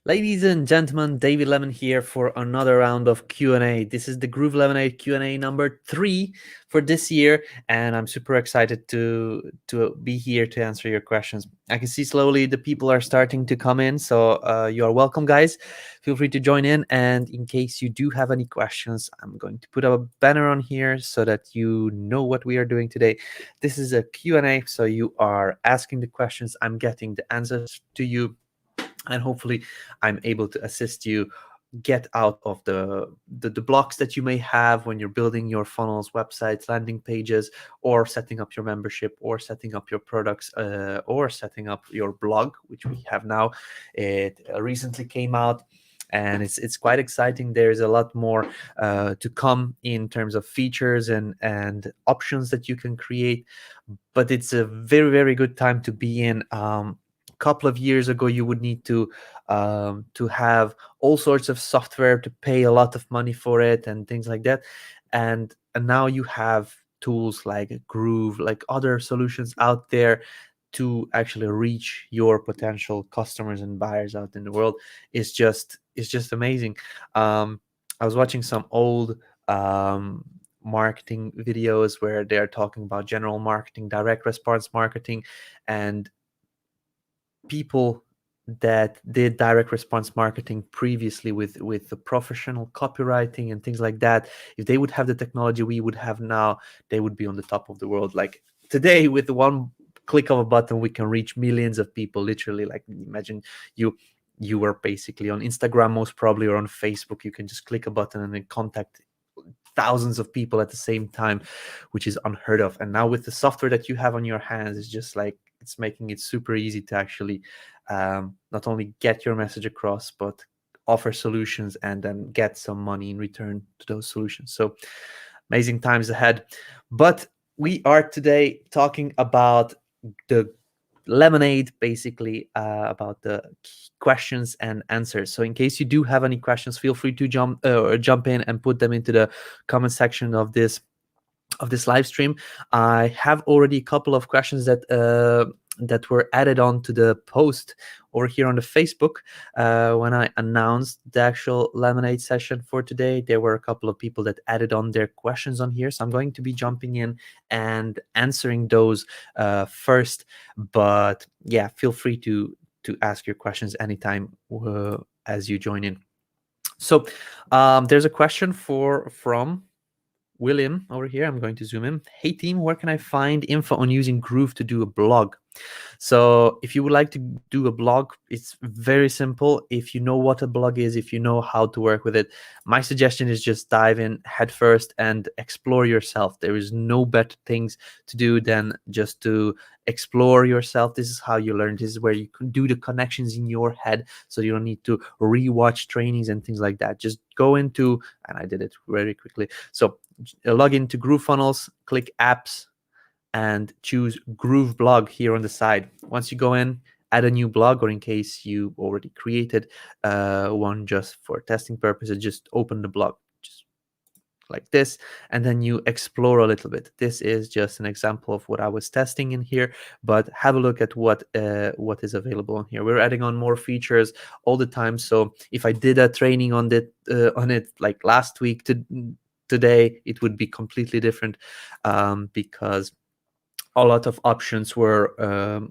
Ladies and gentlemen, David Lemon here for another round of Q&A. This is the Groove LemonAid Q&A number 3 for this year, and I'm super excited to be here to answer your questions. I can see slowly the people are starting to come in, so you are welcome, guys. Feel free to join in, and in case you do have any questions, I'm going to put up a banner on here so that you know what we are doing today. This is a Q&A, so you are asking the questions, I'm getting the answers to you, and hopefully I'm able to assist you get out of the blocks that you may have when you're building your funnels, websites, landing pages, or setting up your membership, or setting up your products, or setting up your blog, which we have now. It recently came out, and it's quite exciting. There's a lot more to come in terms of features and options that you can create, but it's a very, very good time to be in. Couple of years ago, you would need to have all sorts of software, to pay a lot of money for it and things like that, and now you have tools like Groove, like other solutions out there to actually reach your potential customers and buyers out in the world. It's just amazing. I was watching some old marketing videos where they're talking about general marketing, direct response marketing, and people that did direct response marketing previously with the professional copywriting and things like that, if they would have the technology we would have now, they would be on the top of the world. Like today, with one click of a button, we can reach millions of people, literally. Like, imagine you were basically on Instagram, most probably, or on Facebook. You can just click a button and then contact thousands of people at the same time, which is unheard of. And now with the software that you have on your hands, it's just like, it's making it super easy to actually not only get your message across, but offer solutions and then get some money in return to those solutions. So amazing times ahead. But we are today talking about the LemonAid, basically, about the questions and answers. So in case you do have any questions, feel free to jump in and put them into the comment section of this live stream. I have already a couple of questions that were added on to the post over here on the Facebook. When I announced the actual LemonAid session for today, there were a couple of people that added on their questions on here. So I'm going to be jumping in and answering those first. But yeah, feel free to ask your questions anytime as you join in. So there's a question from William over here. I'm going to zoom in. Hey team, where can I find info on using Groove to do a blog? So if you would like to do a blog, it's very simple. If you know what a blog is, if you know how to work with it, my suggestion is just dive in head first and explore yourself. There is no better things to do than just to explore yourself. This is how you learn. This is where you can do the connections in your head, so you don't need to rewatch trainings and things like that. Just go into, and I did it very quickly. So log into GrooveFunnels, click apps, and choose GrooveBlog here on the side. Once you go in, add a new blog, or in case you already created one just for testing purposes, just open the blog just like this, and then you explore a little bit. This is just an example of what I was testing in here, but have a look at what is available on here. We're adding on more features all the time. So if I did a training on it like last week to today, it would be completely different, because a lot of options were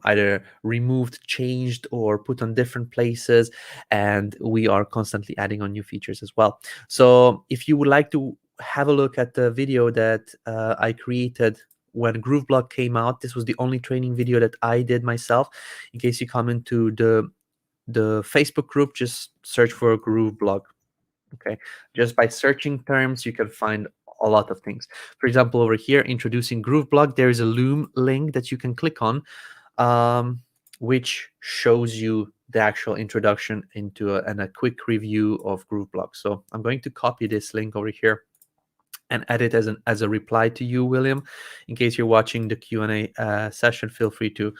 either removed, changed, or put on different places, and we are constantly adding on new features as well. So if you would like to have a look at the video that I created when GrooveBlog came out, this was the only training video that I did myself. In case you come into the Facebook group, just search for GrooveBlog. Okay, just by searching terms, you can find a lot of things. For example, over here, introducing GrooveBlog, there is a Loom link that you can click on, which shows you the actual introduction into and a quick review of GrooveBlog. So I'm going to copy this link over here and add it as a reply to you, William. In case you're watching the Q&A session, feel free to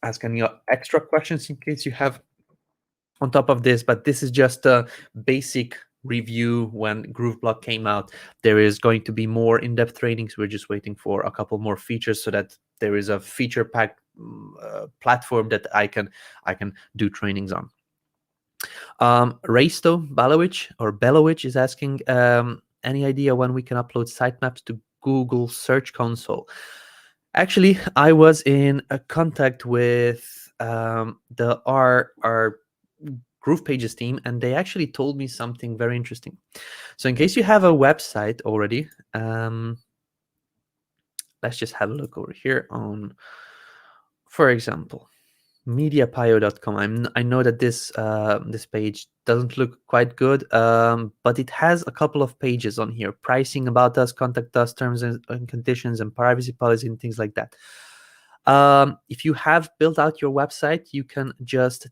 ask any extra questions in case you have on top of this, but this is just a basic review. When GrooveBlog came out, there is going to be more in-depth trainings. We're just waiting for a couple more features so that there is a feature packed platform that I can do trainings on. Raisto Belovic is asking, any idea when we can upload sitemaps to Google Search Console? Actually, I was in a contact with our GroovePages team, and they actually told me something very interesting. So in case you have a website already, let's just have a look over here on, for example, mediapio.com. I know that this page doesn't look quite good, but it has a couple of pages on here: pricing, about us, contact us, terms and conditions, and privacy policy, and things like that. If you have built out your website, you can just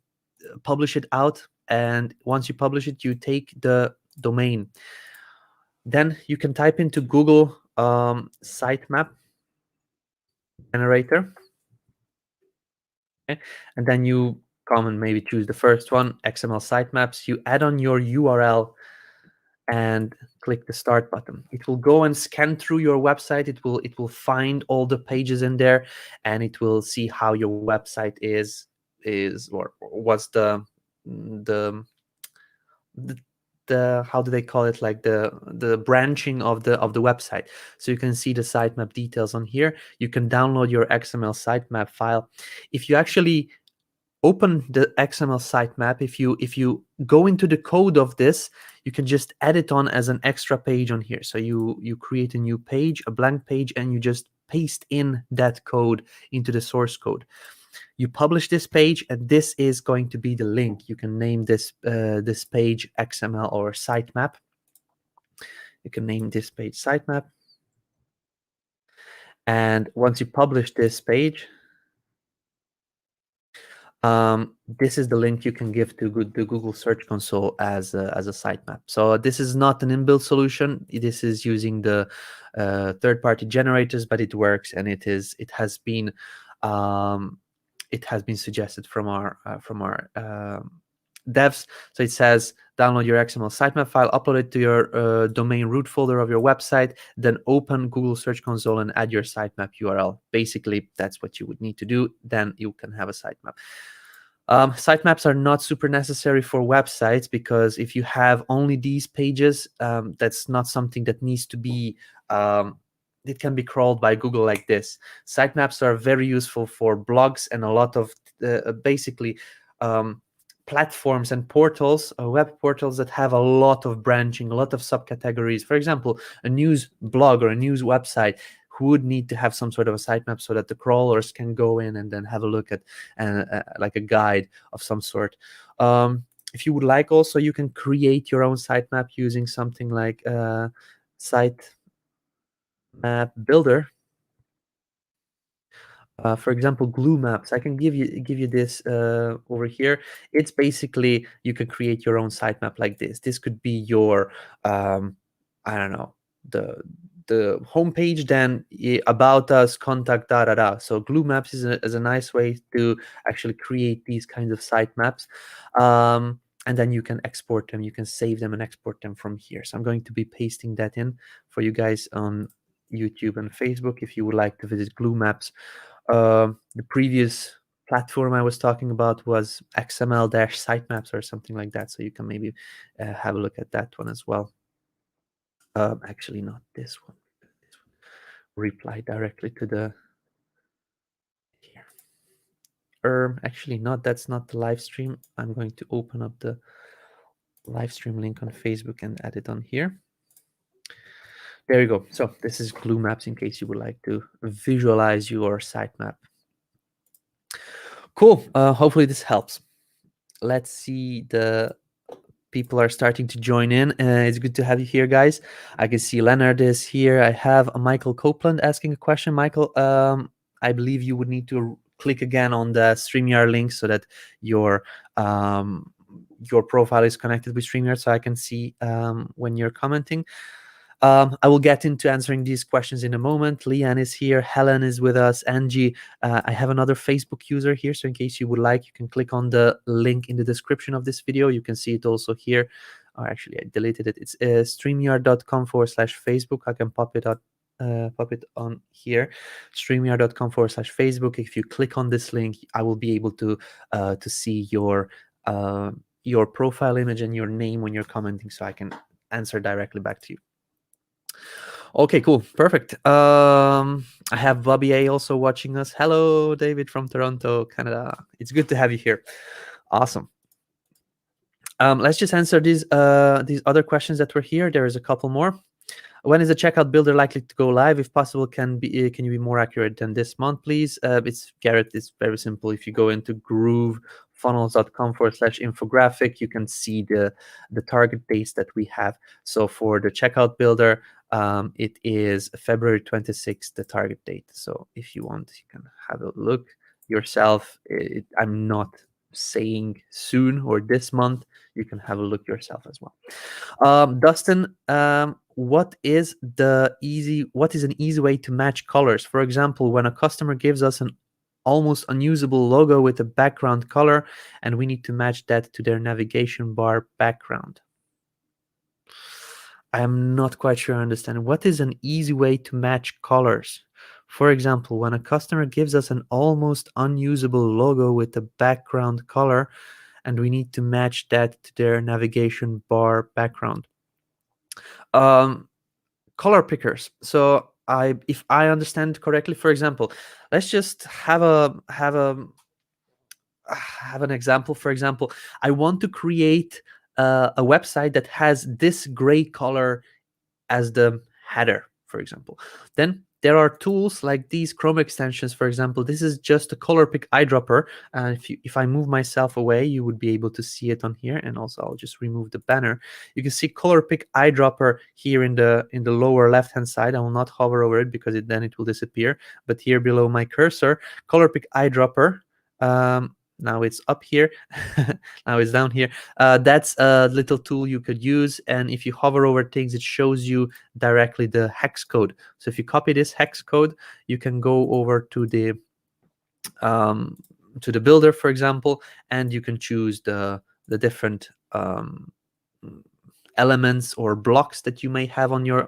publish it out, and once you publish it, you take the domain. Then you can type into Google sitemap generator. Okay? And then you come and maybe choose the first one, XML sitemaps. You add on your URL and click the start button. It will go and scan through your website. It will find all the pages in there, and it will see how your website is or what's the how do they call it, like the branching of the website. So you can see the sitemap details on here. You can download your XML sitemap file. If you actually open the XML sitemap, if you go into the code of this, you can just add it on as an extra page on here. So you create a new page, a blank page, and you just paste in that code into the source code. You publish this page, and this is going to be the link. You can name this this page XML or sitemap. You can name this page sitemap. And once you publish this page, this is the link you can give to the Google Search Console as a sitemap. So this is not an inbuilt solution. This is using the third-party generators, but it works, and it has been suggested from our devs. So it says, download your XML sitemap file, upload it to your domain root folder of your website, then open Google Search Console and add your sitemap URL. Basically, that's what you would need to do. Then you can have a sitemap. Sitemaps are not super necessary for websites, because if you have only these pages, that's not something that needs to be it can be crawled by Google like this. Sitemaps are very useful for blogs and a lot of basically platforms and portals, web portals that have a lot of branching, a lot of subcategories. For example, a news blog or a news website would need to have some sort of a sitemap so that the crawlers can go in and then have a look at like a guide of some sort. If you would like, also, you can create your own sitemap using something like sitemap builder. For example, glue maps. I can give you this over here. It's basically, you can create your own sitemap like this. This could be your I don't know, the homepage, then about us, contact, da da da. So glue maps is a nice way to actually create these kinds of sitemaps. And then you can export them. You can save them and export them from here. So I'm going to be pasting that in for you guys on YouTube and Facebook if you would like to visit glue maps. The previous platform I was talking about was XML-sitemaps or something like that. So you can maybe have a look at that one as well. Actually, not this one. This one. Reply directly to the here. Actually, not. That's not the live stream. I'm going to open up the live stream link on Facebook and add it on here. There you go. So this is glue maps in case you would like to visualize your sitemap. Cool. Hopefully this helps. Let's see, the people are starting to join in. It's good to have you here, guys. I can see Leonard is here. I have Michael Copeland asking a question. Michael, I believe you would need to click again on the StreamYard link so that your profile is connected with StreamYard, so I can see when you're commenting. I will get into answering these questions in a moment. Leanne is here. Helen is with us. Angie. I have another Facebook user here. So in case you would like, you can click on the link in the description of this video. You can see it also here. Or actually, I deleted it. It's streamyard.com/Facebook. I can pop it on here. Streamyard.com/Facebook. If you click on this link, I will be able to see your your profile image and your name when you're commenting, so I can answer directly back to you. Okay, cool, perfect. I have Bobby A also watching us. Hello, David from Toronto, Canada. It's good to have you here. Awesome. Let's just answer these other questions that were here. There is a couple more. When is the checkout builder likely to go live? If possible, can you be more accurate than this month, please? It's Garrett. It's very simple. If you go into groovefunnels.com/infographic, you can see the target dates that we have. So for the checkout builder, it is February 26th, the target date. So if you want, you can have a look yourself. I'm not saying soon or this month. You can have a look yourself as well. Dustin, what is an easy way to match colors? For example, when a customer gives us an almost unusable logo with a background color, and we need to match that to their navigation bar background. I am not quite sure I understand. What is an easy way to match colors? For example, when a customer gives us an almost unusable logo with a background color, and we need to match that to their navigation bar background. Color pickers. So if I understand correctly, for example, let's just have an example. For example, I want to create a website that has this gray color as the header, for example. Then there are tools like these Chrome extensions. For example, this is just a color pick eyedropper. If I move myself away, you would be able to see it on here. And also, I'll just remove the banner. You can see color pick eyedropper here in the lower left hand side. I will not hover over it because then it will disappear. But here below my cursor, color pick eyedropper. Now it's up here. Now it's down here. That's a little tool you could use, and if you hover over things, it shows you directly the hex code. So if you copy this hex code, you can go over to the builder, for example, and you can choose the different elements or blocks that you may have on your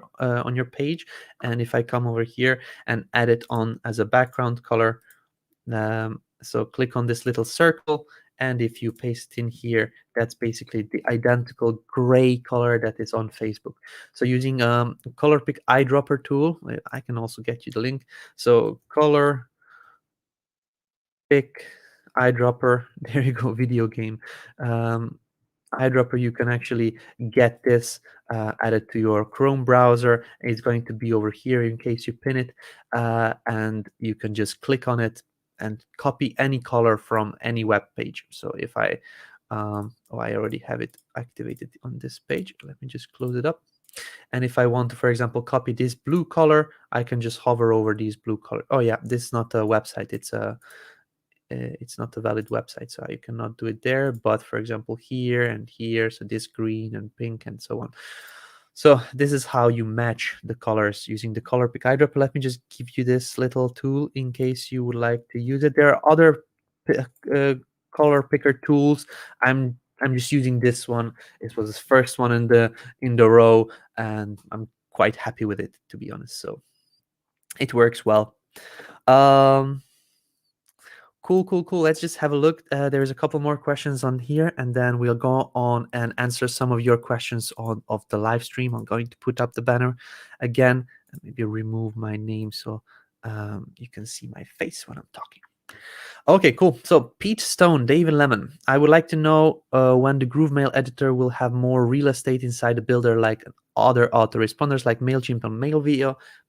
page. And if I come over here and add it on as a background color, so click on this little circle, and if you paste it in here, that's basically the identical gray color that is on Facebook. So using color pick eyedropper tool, I can also get you the link. So color pick eyedropper, there you go, video game. Eyedropper, you can actually get this added to your Chrome browser. It's going to be over here in case you pin it, and you can just click on it and copy any color from any web page. So if I already have it activated on this page. Let me just close it up. And if I want to, for example, copy this blue color, I can just hover over these blue color. Oh yeah, this is not a website. It's not a valid website, so I cannot do it there. But for example, here and here, so this green and pink and so on. So this is how you match the colors using the color pick eyedropper. Let me just give you this little tool in case you would like to use it. There are other color picker tools. I'm just using this one. It was the first one in the row, and I'm quite happy with it, to be honest. So it works well. Cool. Let's just have a look. There's a couple more questions on here, and then we'll go on and answer some of your questions of the live stream. I'm going to put up the banner again and maybe remove my name so you can see my face when I'm talking. Okay, cool. So Pete Stone, David Lemon, I would like to know when the GrooveMail editor will have more real estate inside the builder, like other autoresponders like MailChimp and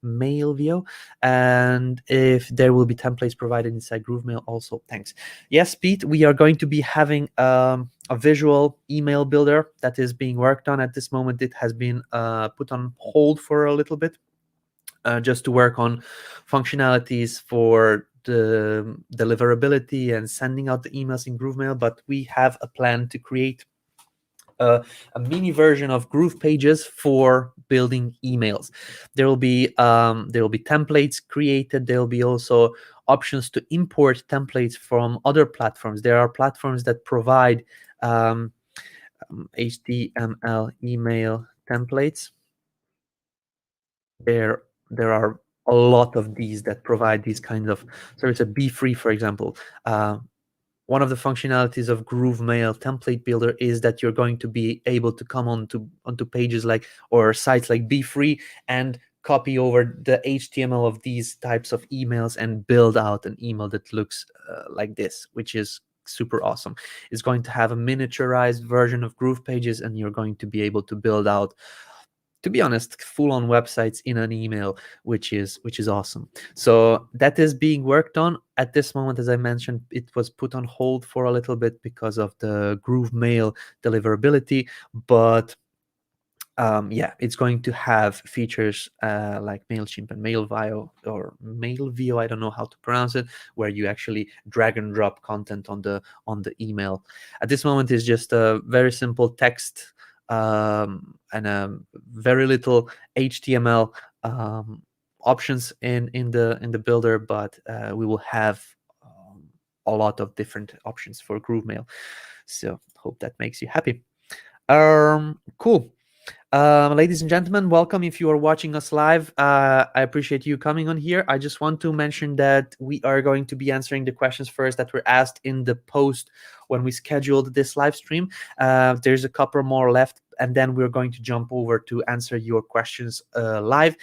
Mailvio, and if there will be templates provided inside GrooveMail also. Thanks. Yes, Pete, we are going to be having a visual email builder that is being worked on at this moment. It has been put on hold for a little bit, just to work on functionalities for the deliverability and sending out the emails in GrooveMail. But we have a plan to create a mini version of GroovePages for building emails. There will be templates created. There will be also options to import templates from other platforms. There are platforms that provide HTML email templates. There are a lot of these that provide these kinds of services. Be Free, for example, one of the functionalities of GrooveMail template builder is that you're going to be able to come onto pages like, or sites like Be Free, and copy over the HTML of these types of emails and build out an email that looks like this, which is super awesome. It's going to have a miniaturized version of GroovePages, and you're going to be able to build out, to be honest, full-on websites in an email, which is awesome. So that is being worked on at this moment. As I mentioned, it was put on hold for a little bit because of the GrooveMail deliverability, but yeah, it's going to have features like MailChimp and MailVio, or MailVio, I don't know how to pronounce it, where you actually drag and drop content on the email. At this moment, it's just a very simple text and very little HTML options in the builder, but we will have a lot of different options for GrooveMail. So hope that makes you happy. Cool. Ladies and gentlemen, welcome if you are watching us live. I appreciate you coming on here. I just want to mention that we are going to be answering the questions first that were asked in the post when we scheduled this live stream. There's a couple more left, and then we're going to jump over to answer your questions live.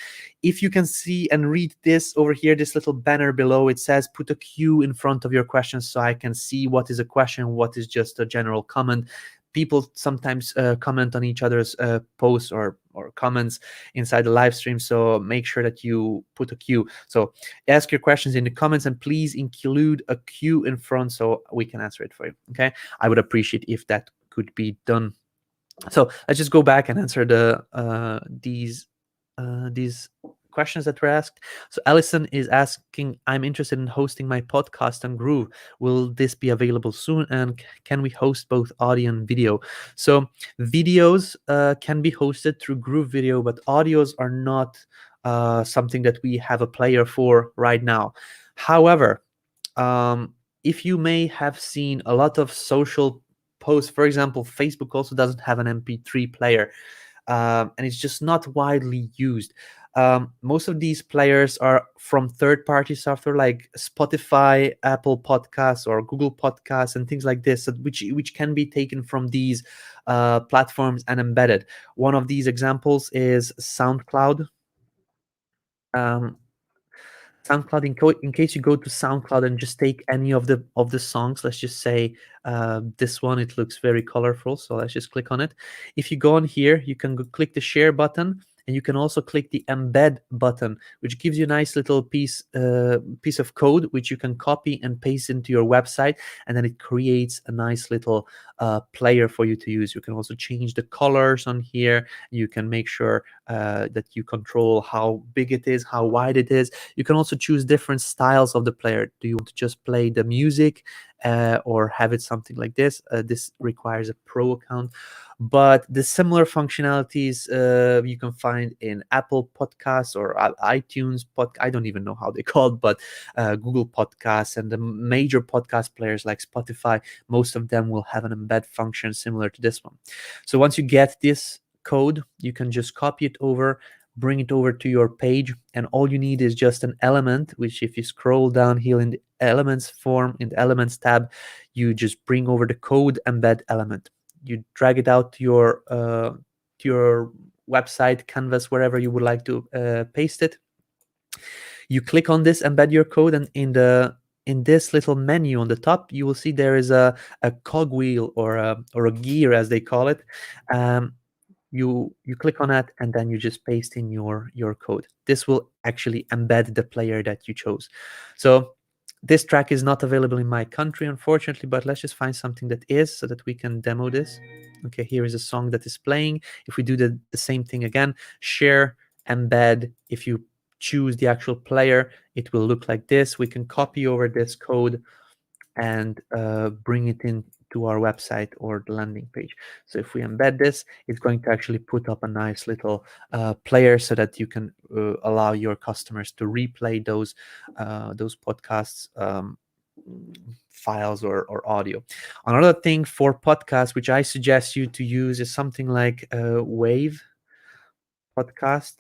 If you can see and read this over here, this little banner below, it says put a Q in front of your questions so I can see what is a question, what is just a general comment. People sometimes comment on each other's posts or comments inside the live stream, so make sure that you put a Q. So ask your questions in the comments, and please include a Q in front so we can answer it for you. Okay, I would appreciate if that could be done. So let's just go back and answer these questions that were asked. So Allison is asking, I'm interested in hosting my podcast on Groove. Will this be available soon? And can we host both audio and video? So videos can be hosted through Groove Video, but audios are not something that we have a player for right now. However, if you may have seen a lot of social posts, for example, Facebook also doesn't have an MP3 player. And it's just not widely used. Most of these players are from third-party software like Spotify, Apple Podcasts, or Google Podcasts, and things like this, which can be taken from these platforms and embedded. One of these examples is SoundCloud. SoundCloud, in case you go to SoundCloud and just take any of the songs, let's just say this one, it looks very colorful, so let's just click on it. If you go on here, you can click the share button, and you can also click the embed button, which gives you a nice little piece of code which you can copy and paste into your website, and then it creates a nice little player for you to use. You can also change the colors on here. You can make sure that you control how big it is, how wide it is. You can also choose different styles of the player. Do you want to just play the music or have it something like this? This requires a pro account. But the similar functionalities you can find in Apple Podcasts or iTunes I don't even know how they're called, but Google Podcasts and the major podcast players like Spotify, most of them will have an embed function similar to this one. So once you get this code, you can just copy it over, bring it over to your page, and all you need is just an element, which if you scroll down here in the elements form, in the elements tab, you just bring over the code embed element. You drag it out to your website, canvas, wherever you would like to paste it. You click on this, embed your code, and in this little menu on the top, you will see there is a cogwheel or a gear, as they call it. You click on that, and then you just paste in your code. This will actually embed the player that you chose. So this track is not available in my country, unfortunately, but let's just find something that is, so that we can demo this. Okay, here is a song that is playing. If we do the same thing again, share, embed, if you choose the actual player, it will look like this. We can copy over this code and bring it in to our website or the landing page. So if we embed this, it's going to actually put up a nice little player so that you can allow your customers to replay those podcasts files or audio. Another thing for podcasts which I suggest you to use is something like Wave podcast.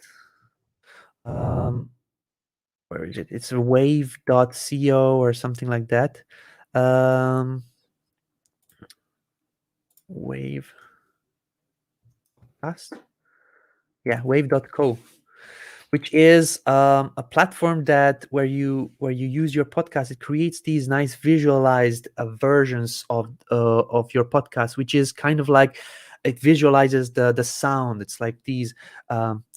Where is it? It's wave.co or something like that. Wave Fast. Yeah, wave.co, which is a platform that where you use your podcast. It creates these nice visualized versions of your podcast, which is kind of like, it visualizes the sound. It's like these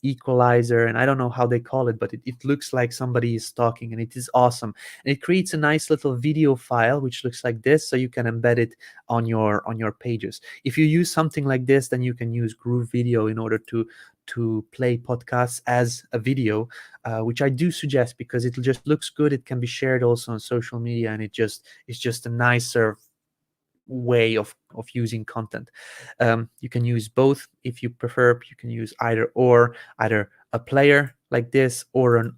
equalizer, and I don't know how they call it, but it looks like somebody is talking, and it is awesome. And it creates a nice little video file which looks like this, so you can embed it on your pages. If you use something like this, then you can use Groove Video in order to play podcasts as a video, which I do suggest because it just looks good. It can be shared also on social media, and it's just a nicer way of using content. You can use both if you prefer. You can use either a player like this, or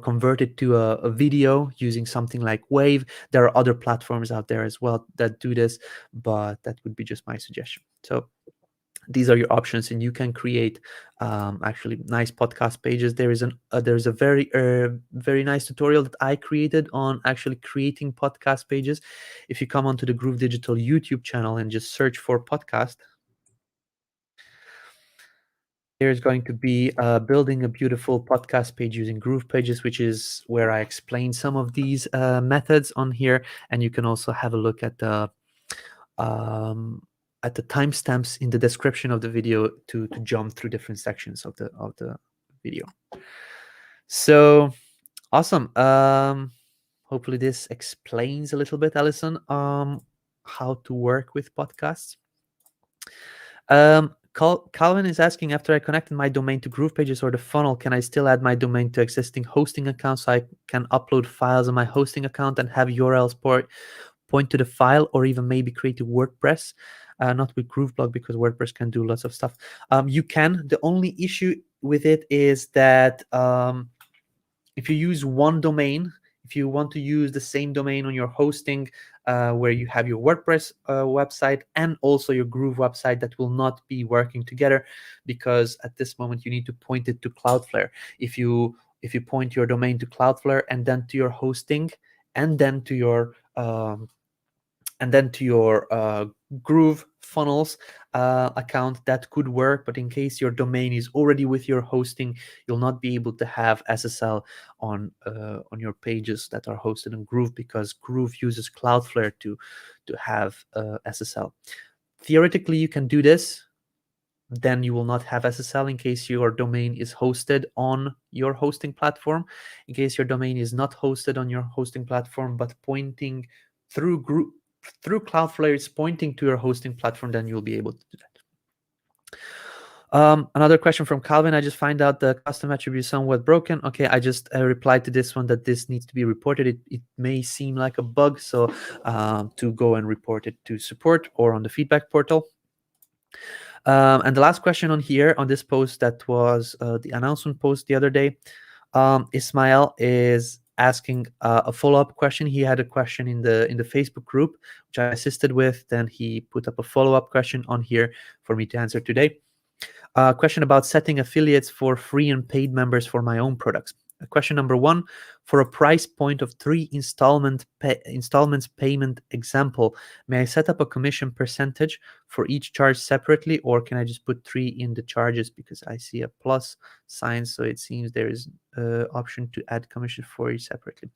convert it to a video using something like Wave. There are other platforms out there as well that do this, but that would be just my suggestion. So these are your options, and you can create actually nice podcast pages. There's a very nice tutorial that I created on actually creating podcast pages. If you come onto the Groove Digital YouTube channel and just search for podcast, there's going to be building a beautiful podcast page using GroovePages, which is where I explain some of these methods on here. And you can also have a look at the timestamps in the description of the video to jump through different sections of the video. So awesome. Hopefully this explains a little bit, Alison, how to work with podcasts. Calvin is asking, after I connected my domain to GroovePages or the funnel, can I still add my domain to existing hosting accounts so I can upload files on my hosting account and have URLs point to the file, or even maybe create a WordPress? Not with GrooveBlog, because WordPress can do lots of stuff. You can. The only issue with it is that if you use one domain, if you want to use the same domain on your hosting, where you have your WordPress website and also your Groove website, that will not be working together, because at this moment you need to point it to Cloudflare. If you point your domain to Cloudflare and then to your hosting and then to your GrooveFunnels account, that could work. But in case your domain is already with your hosting, you'll not be able to have SSL on your pages that are hosted on Groove, because Groove uses Cloudflare to have SSL. Theoretically, you can do this. Then you will not have SSL in case your domain is hosted on your hosting platform. In case your domain is not hosted on your hosting platform, but pointing through Cloudflare, it's pointing to your hosting platform, then you'll be able to do that. Another question from Calvin. I just find out the custom attribute is somewhat broken. Okay, I just replied to this one that this needs to be reported. It may seem like a bug, so to go and report it to support or on the feedback portal. And the last question on here, on this post, that was the announcement post the other day, Ismail is asking a follow-up question. He had a question in the Facebook group, which I assisted with. Then he put up a follow-up question on here for me to answer today. Question about setting affiliates for free and paid members for my own products. Question number 1, for a price point of 3 installments payment example, may I set up a commission percentage for each charge separately, or can I just put 3 in the charges? Because I see a plus sign, so it seems there is an option to add commission for each separately.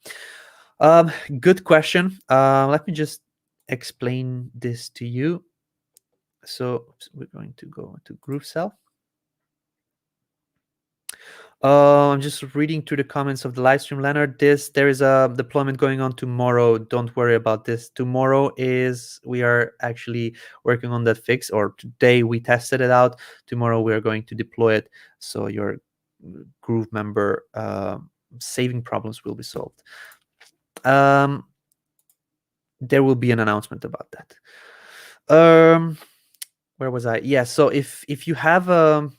Good question. Let me just explain this to you. So we're going to go to GrooveSell. I'm just reading through the comments of the live stream, Leonard. There is a deployment going on tomorrow. Don't worry about this. Tomorrow we are actually working on that fix, or today we tested it out. Tomorrow we are going to deploy it, so your GrooveMember saving problems will be solved. There will be an announcement about that. Where was I? Yeah. So if you have a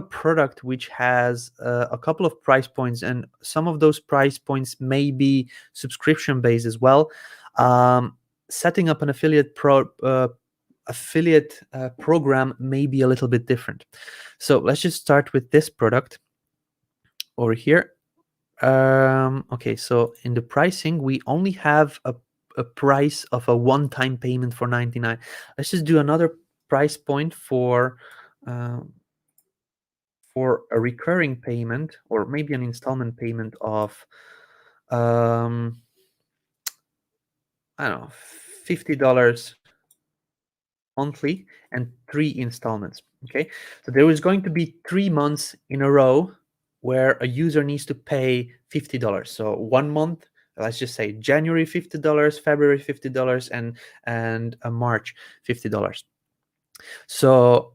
product which has a couple of price points, and some of those price points may be subscription based as well, setting up an affiliate program may be a little bit different. So let's just start with this product over here. Okay, so in the pricing, we only have a price of a one-time payment for 99. Let's just do another price point for a recurring payment, or maybe an installment payment of I don't know, $50 monthly and 3 installments. Okay, so there is going to be 3 months in a row where a user needs to pay $50. So 1 month, let's just say January $50, February $50, and March $50. So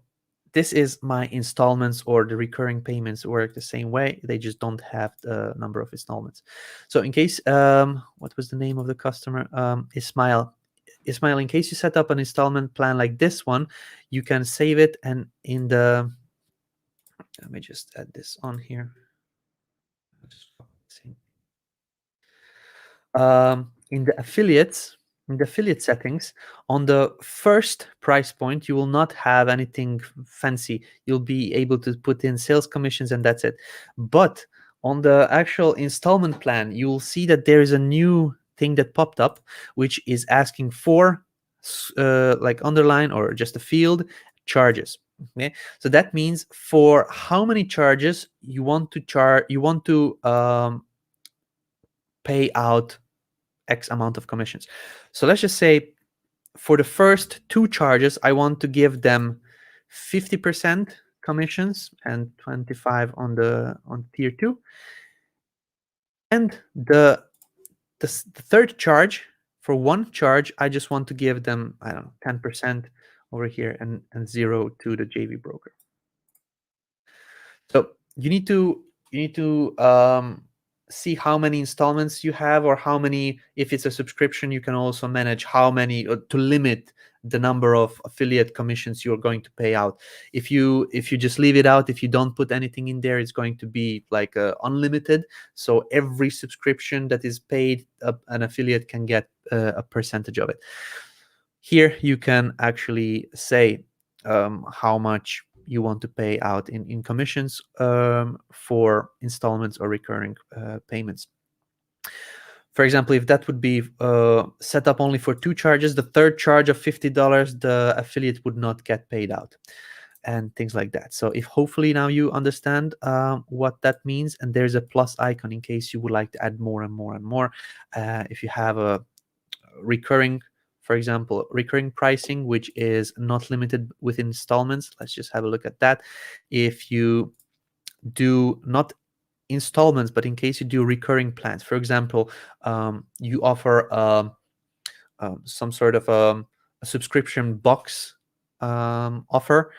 this is my installments, or the recurring payments work the same way. They just don't have the number of installments. So in case, what was the name of the customer? Ismail. Ismail, in case you set up an installment plan like this one, you can save it, and in the, let me just add this on here. In the affiliate settings, on the first price point, you will not have anything fancy. You'll be able to put in sales commissions and that's it. But on the actual installment plan, you will see that there is a new thing that popped up, which is asking for like underline or just a field charges. Okay, so that means for how many charges you want to pay out X amount of commissions. So let's just say for the first 2 charges, I want to give them 50% commissions and 25 on tier 2. And the third charge, for 1 charge, I just want to give them, I don't know, 10% over here and 0 to the JV broker. So you need to see how many installments you have, or how many, if it's a subscription, you can also manage how many, to limit the number of affiliate commissions you're going to pay out. If you just leave it out, if you don't put anything in there, it's going to be like unlimited. So every subscription that is paid, an affiliate can get a percentage of it. Here you can actually say how much you want to pay out in commissions for installments or recurring payments. For example, if that would be set up only for 2 charges, the third charge of $50, the affiliate would not get paid out, and things like that. So if hopefully now you understand what that means, and there's a plus icon in case you would like to add more and more and more. If you have a recurring, for example, recurring pricing, which is not limited with installments, let's just have a look at that. If you do not installments, but in case you do recurring plans, for example, you offer some sort of a subscription box offer,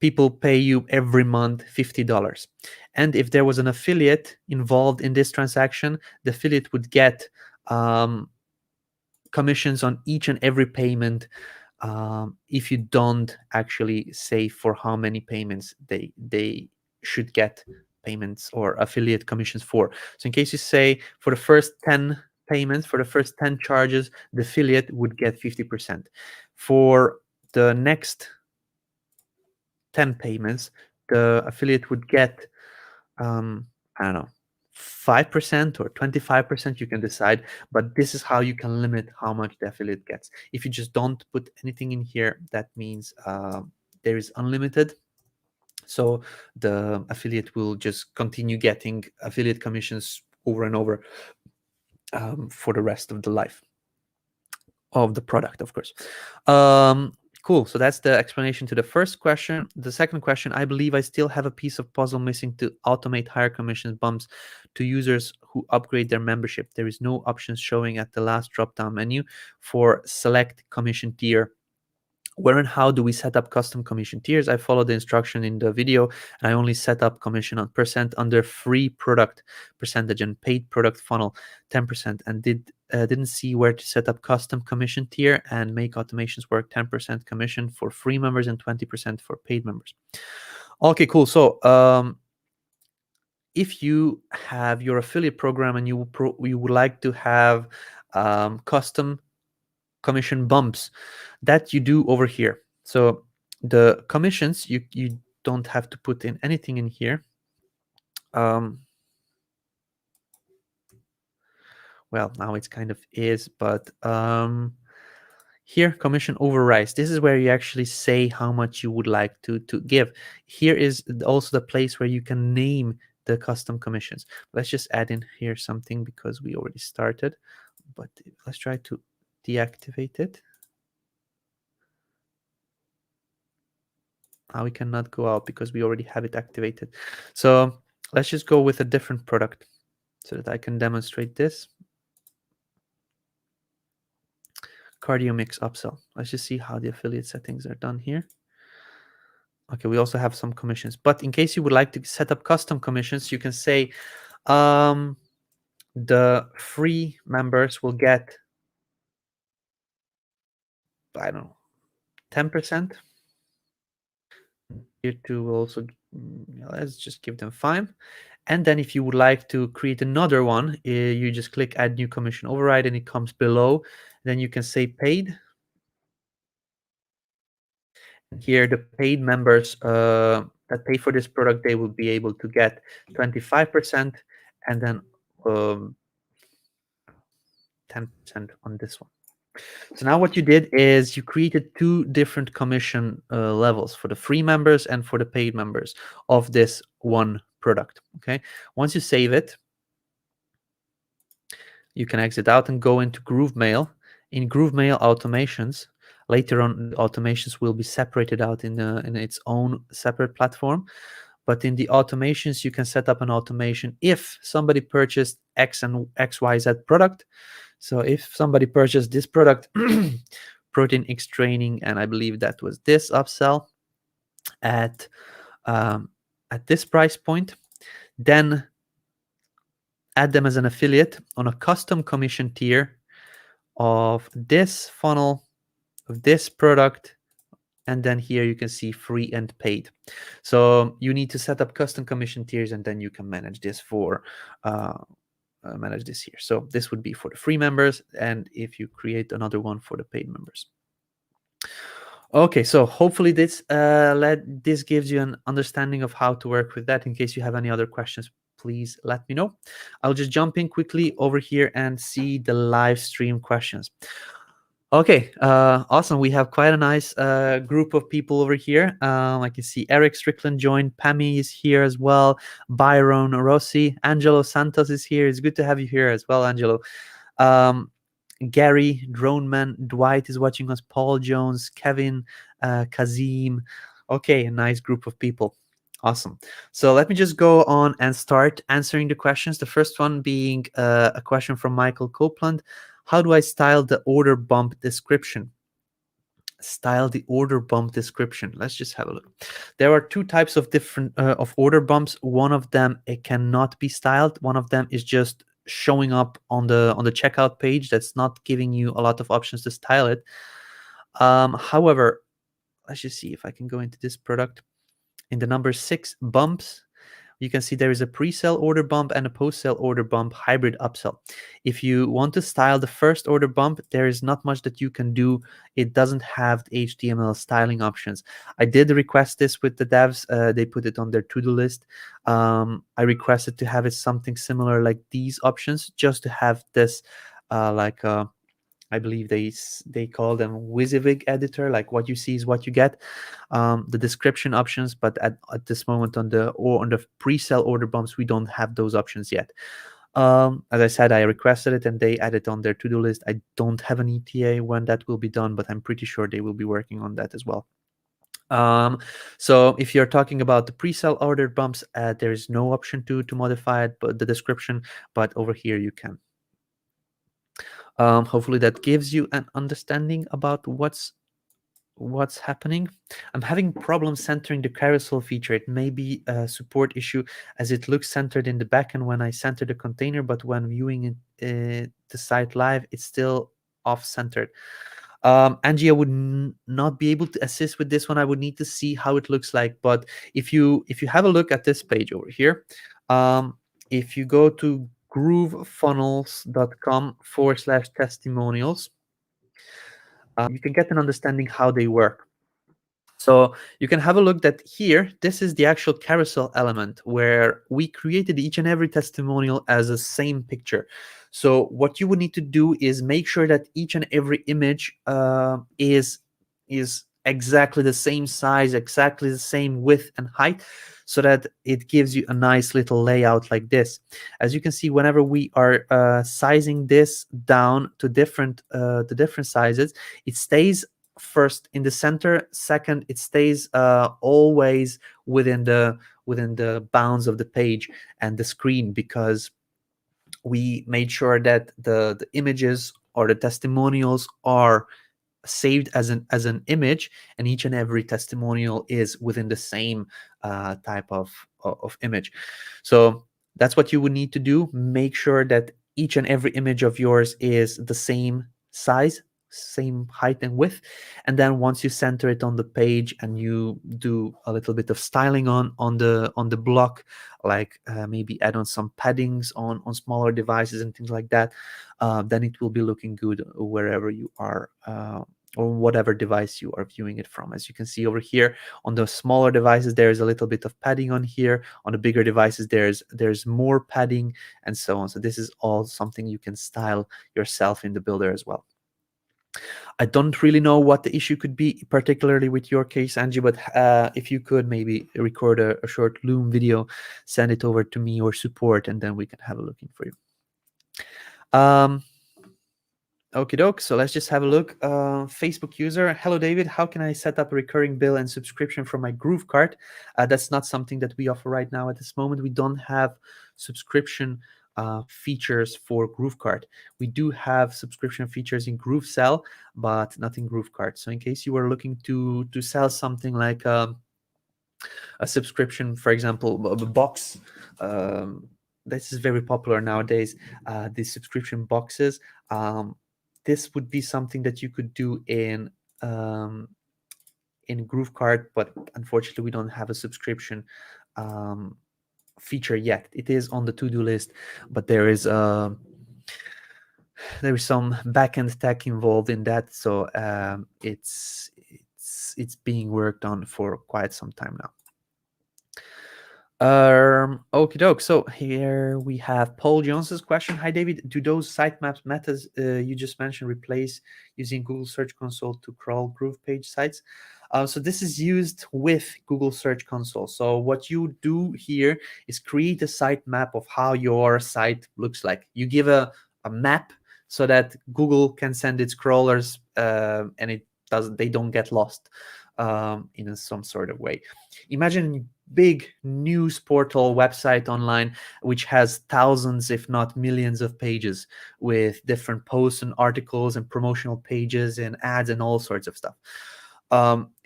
people pay you every month $50. And if there was an affiliate involved in this transaction, the affiliate would get commissions on each and every payment, if you don't actually say for how many payments they should get payments or affiliate commissions for. So in case you say for the first 10 payments, for the first 10 charges, the affiliate would get 50%. For the next 10 payments, the affiliate would get I don't know, 5% or 25%, you can decide, but this is how you can limit how much the affiliate gets. If you just don't put anything in here, that means there is unlimited. So the affiliate will just continue getting affiliate commissions over and over for the rest of the life of the product, of course. Cool. So that's the explanation to the first question. The second question, I believe I still have a piece of puzzle missing to automate higher commission bumps to users who upgrade their membership. There is no options showing at the last drop-down menu for select commission tier. Where and how do we set up custom commission tiers? I followed the instruction in the video, and I only set up commission on % under free product percentage and paid product funnel 10%, and didn't see where to set up custom commission tier and make automations work. 10% commission for free members and 20% for paid members. Okay, cool. So if you have your affiliate program and you would like to have custom commission bumps, that you do over here. So the commissions, you don't have to put in anything in here. What well, now it's kind of is, but here, commission overrides. This is where you actually say how much you would like to give. Here is also the place where you can name the custom commissions. Let's just add in here something because we already started, but let's try to deactivate it. Now we cannot go out because we already have it activated. So let's just go with a different product so that I can demonstrate this. Cardio mix upsell. Let's just see how the affiliate settings are done here. Okay, we also have some commissions, but in case you would like to set up custom commissions, you can say the free members will get, I don't know, 10%. Here too will also, let's just give them 5. And then if you would like to create another one, you just click add new commission override and it comes below. Then you can say paid. Here the paid members that pay for this product, they will be able to get 25%, and then 10% on this one. So now what you did is you created 2 different commission levels for the free members and for the paid members of this one product. Okay, once you save it, you can exit out and go into GrooveMail. In GrooveMail automations, later on the automations will be separated out in its own separate platform. But in the automations, you can set up an automation if somebody purchased X and XYZ product. So if somebody purchased this product, Protein X Training, and I believe that was this upsell at this price point, then add them as an affiliate on a custom commission tier of this funnel, of this product, and then here you can see free and paid. So you need to set up custom commission tiers, and then you can manage this for manage this here. So this would be for the free members, and if you create another one for the paid members. Okay, so hopefully this gives you an understanding of how to work with that. In case you have any other questions, please let me know. I'll just jump in quickly over here and see the live stream questions. Okay, awesome. We have quite a nice group of people over here. I can see Eric Strickland joined, Pammy is here as well, Byron Rossi, Angelo Santos is here. It's good to have you here as well, Angelo. Gary, Droneman, Dwight is watching us, Paul Jones, Kevin, Kazim. Okay, a nice group of people. Awesome. So let me just go on and start answering the questions. The first one being a question from Michael Copeland. How do I style the order bump description? Style the order bump description. Let's just have a look. There are 2 types of different of order bumps. One of them, it cannot be styled. One of them is just showing up on the checkout page. That's not giving you a lot of options to style it. However, let's just see if I can go into this product. In the number 6 bumps, you can see there is a pre-sale order bump and a post-sale order bump hybrid upsell. If you want to style the first order bump, there is not much that you can do. It doesn't have the HTML styling options. I did request this with the devs. They put it on their to-do list. I requested to have it something similar like these options, just to have this I believe they call them WYSIWYG editor, like what you see is what you get. The description options, but at this moment on the pre-sale order bumps, we don't have those options yet. As I said, I requested it and they added on their to-do list. I don't have an ETA when that will be done, but I'm pretty sure they will be working on that as well. So if you're talking about the pre-sale order bumps, there is no option to modify it, but the description, but over here you can. Hopefully that gives you an understanding about what's happening. I'm having problems centering the carousel feature. It may be a support issue as it looks centered in the backend when I center the container, but when viewing the site live, it's still off-centered. Angie, I would not be able to assist with this one. I would need to see how it looks like. But if you have a look at this page over here, if you go to groovefunnels.com/testimonials, you can get an understanding how they work. So you can have a look that here, this is the actual carousel element where we created each and every testimonial as a same picture. So what you would need to do is make sure that each and every image is exactly the same size, exactly the same width and height, so that it gives you a nice little layout like this. As you can see, whenever we are sizing this down to different sizes, it stays first in the center. Second, it stays always within the bounds of the page and the screen, because we made sure that the images or the testimonials are saved as an image, and each and every testimonial is within the same type of image. So that's what you would need to do. Make sure that each and every image of yours is the same size, same height and width, and then once you center it on the page and you do a little bit of styling on the block, like maybe add on some paddings on smaller devices and things like that, then it will be looking good wherever you are, or whatever device you are viewing it from. As you can see over here, on the smaller devices there is a little bit of padding on here. On the bigger devices there's more padding, and so on. So this is all something you can style yourself in the builder as well. I don't really know what the issue could be, particularly with your case, Angie, but if you could maybe record a short Loom video, send it over to me or support, and then we can have a look in for you. Okie doke, so let's just have a look. Facebook user, hello David, how can I set up a recurring bill and subscription for my GrooveKart? That's not something that we offer right now at this moment. We don't have subscription features for GrooveKart. We do have subscription features in GrooveSell, but not in GrooveKart. So in case you were looking to sell something like a subscription, for example, a box, this is very popular nowadays, these subscription boxes. This would be something that you could do in GrooveKart, but unfortunately we don't have a subscription feature yet. It is on the to-do list, but there is some backend tech involved in that, so it's being worked on for quite some time now. Okie doke. So here we have Paul Johnson's question. Hi David, do those sitemaps methods you just mentioned replace using Google Search Console to crawl GroovePage sites? So this is used with Google Search Console. So what you do here is create a sitemap of how your site looks like. You give a map so that Google can send its crawlers and they don't get lost in some sort of way. Imagine big news portal website online which has thousands if not millions of pages with different posts and articles and promotional pages and ads and all sorts of stuff.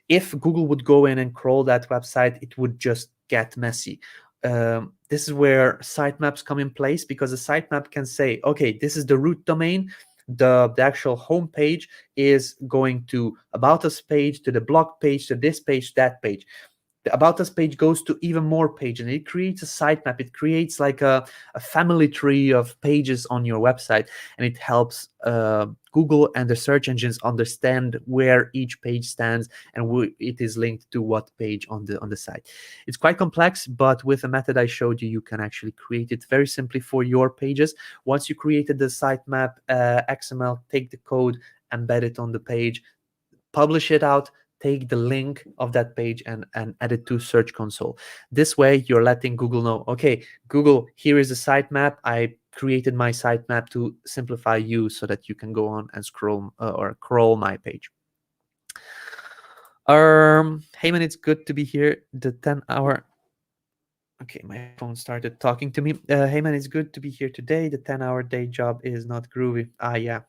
If Google would go in and crawl that website, it would just get messy. This is where sitemaps come in place, because a sitemap can say, okay, this is the root domain, the actual home page is going to About Us page, to the blog page, to this page, that page. The About Us page goes to even more pages, and it creates a sitemap. It creates like a family tree of pages on your website, and it helps Google and the search engines understand where each page stands and it is linked to what page on the site. It's quite complex, but with the method I showed you, you can actually create it very simply for your pages. Once you created the sitemap XML, take the code, embed it on the page, publish it out, take the link of that page and add it to Search Console. This way, you're letting Google know, okay, Google, here is the sitemap. I created my sitemap to simplify you so that you can go on and scroll or crawl my page. Hey man, it's good to be here. The 10-hour. Okay, my phone started talking to me. Hey man, it's good to be here today. The 10-hour day job is not groovy. Yeah.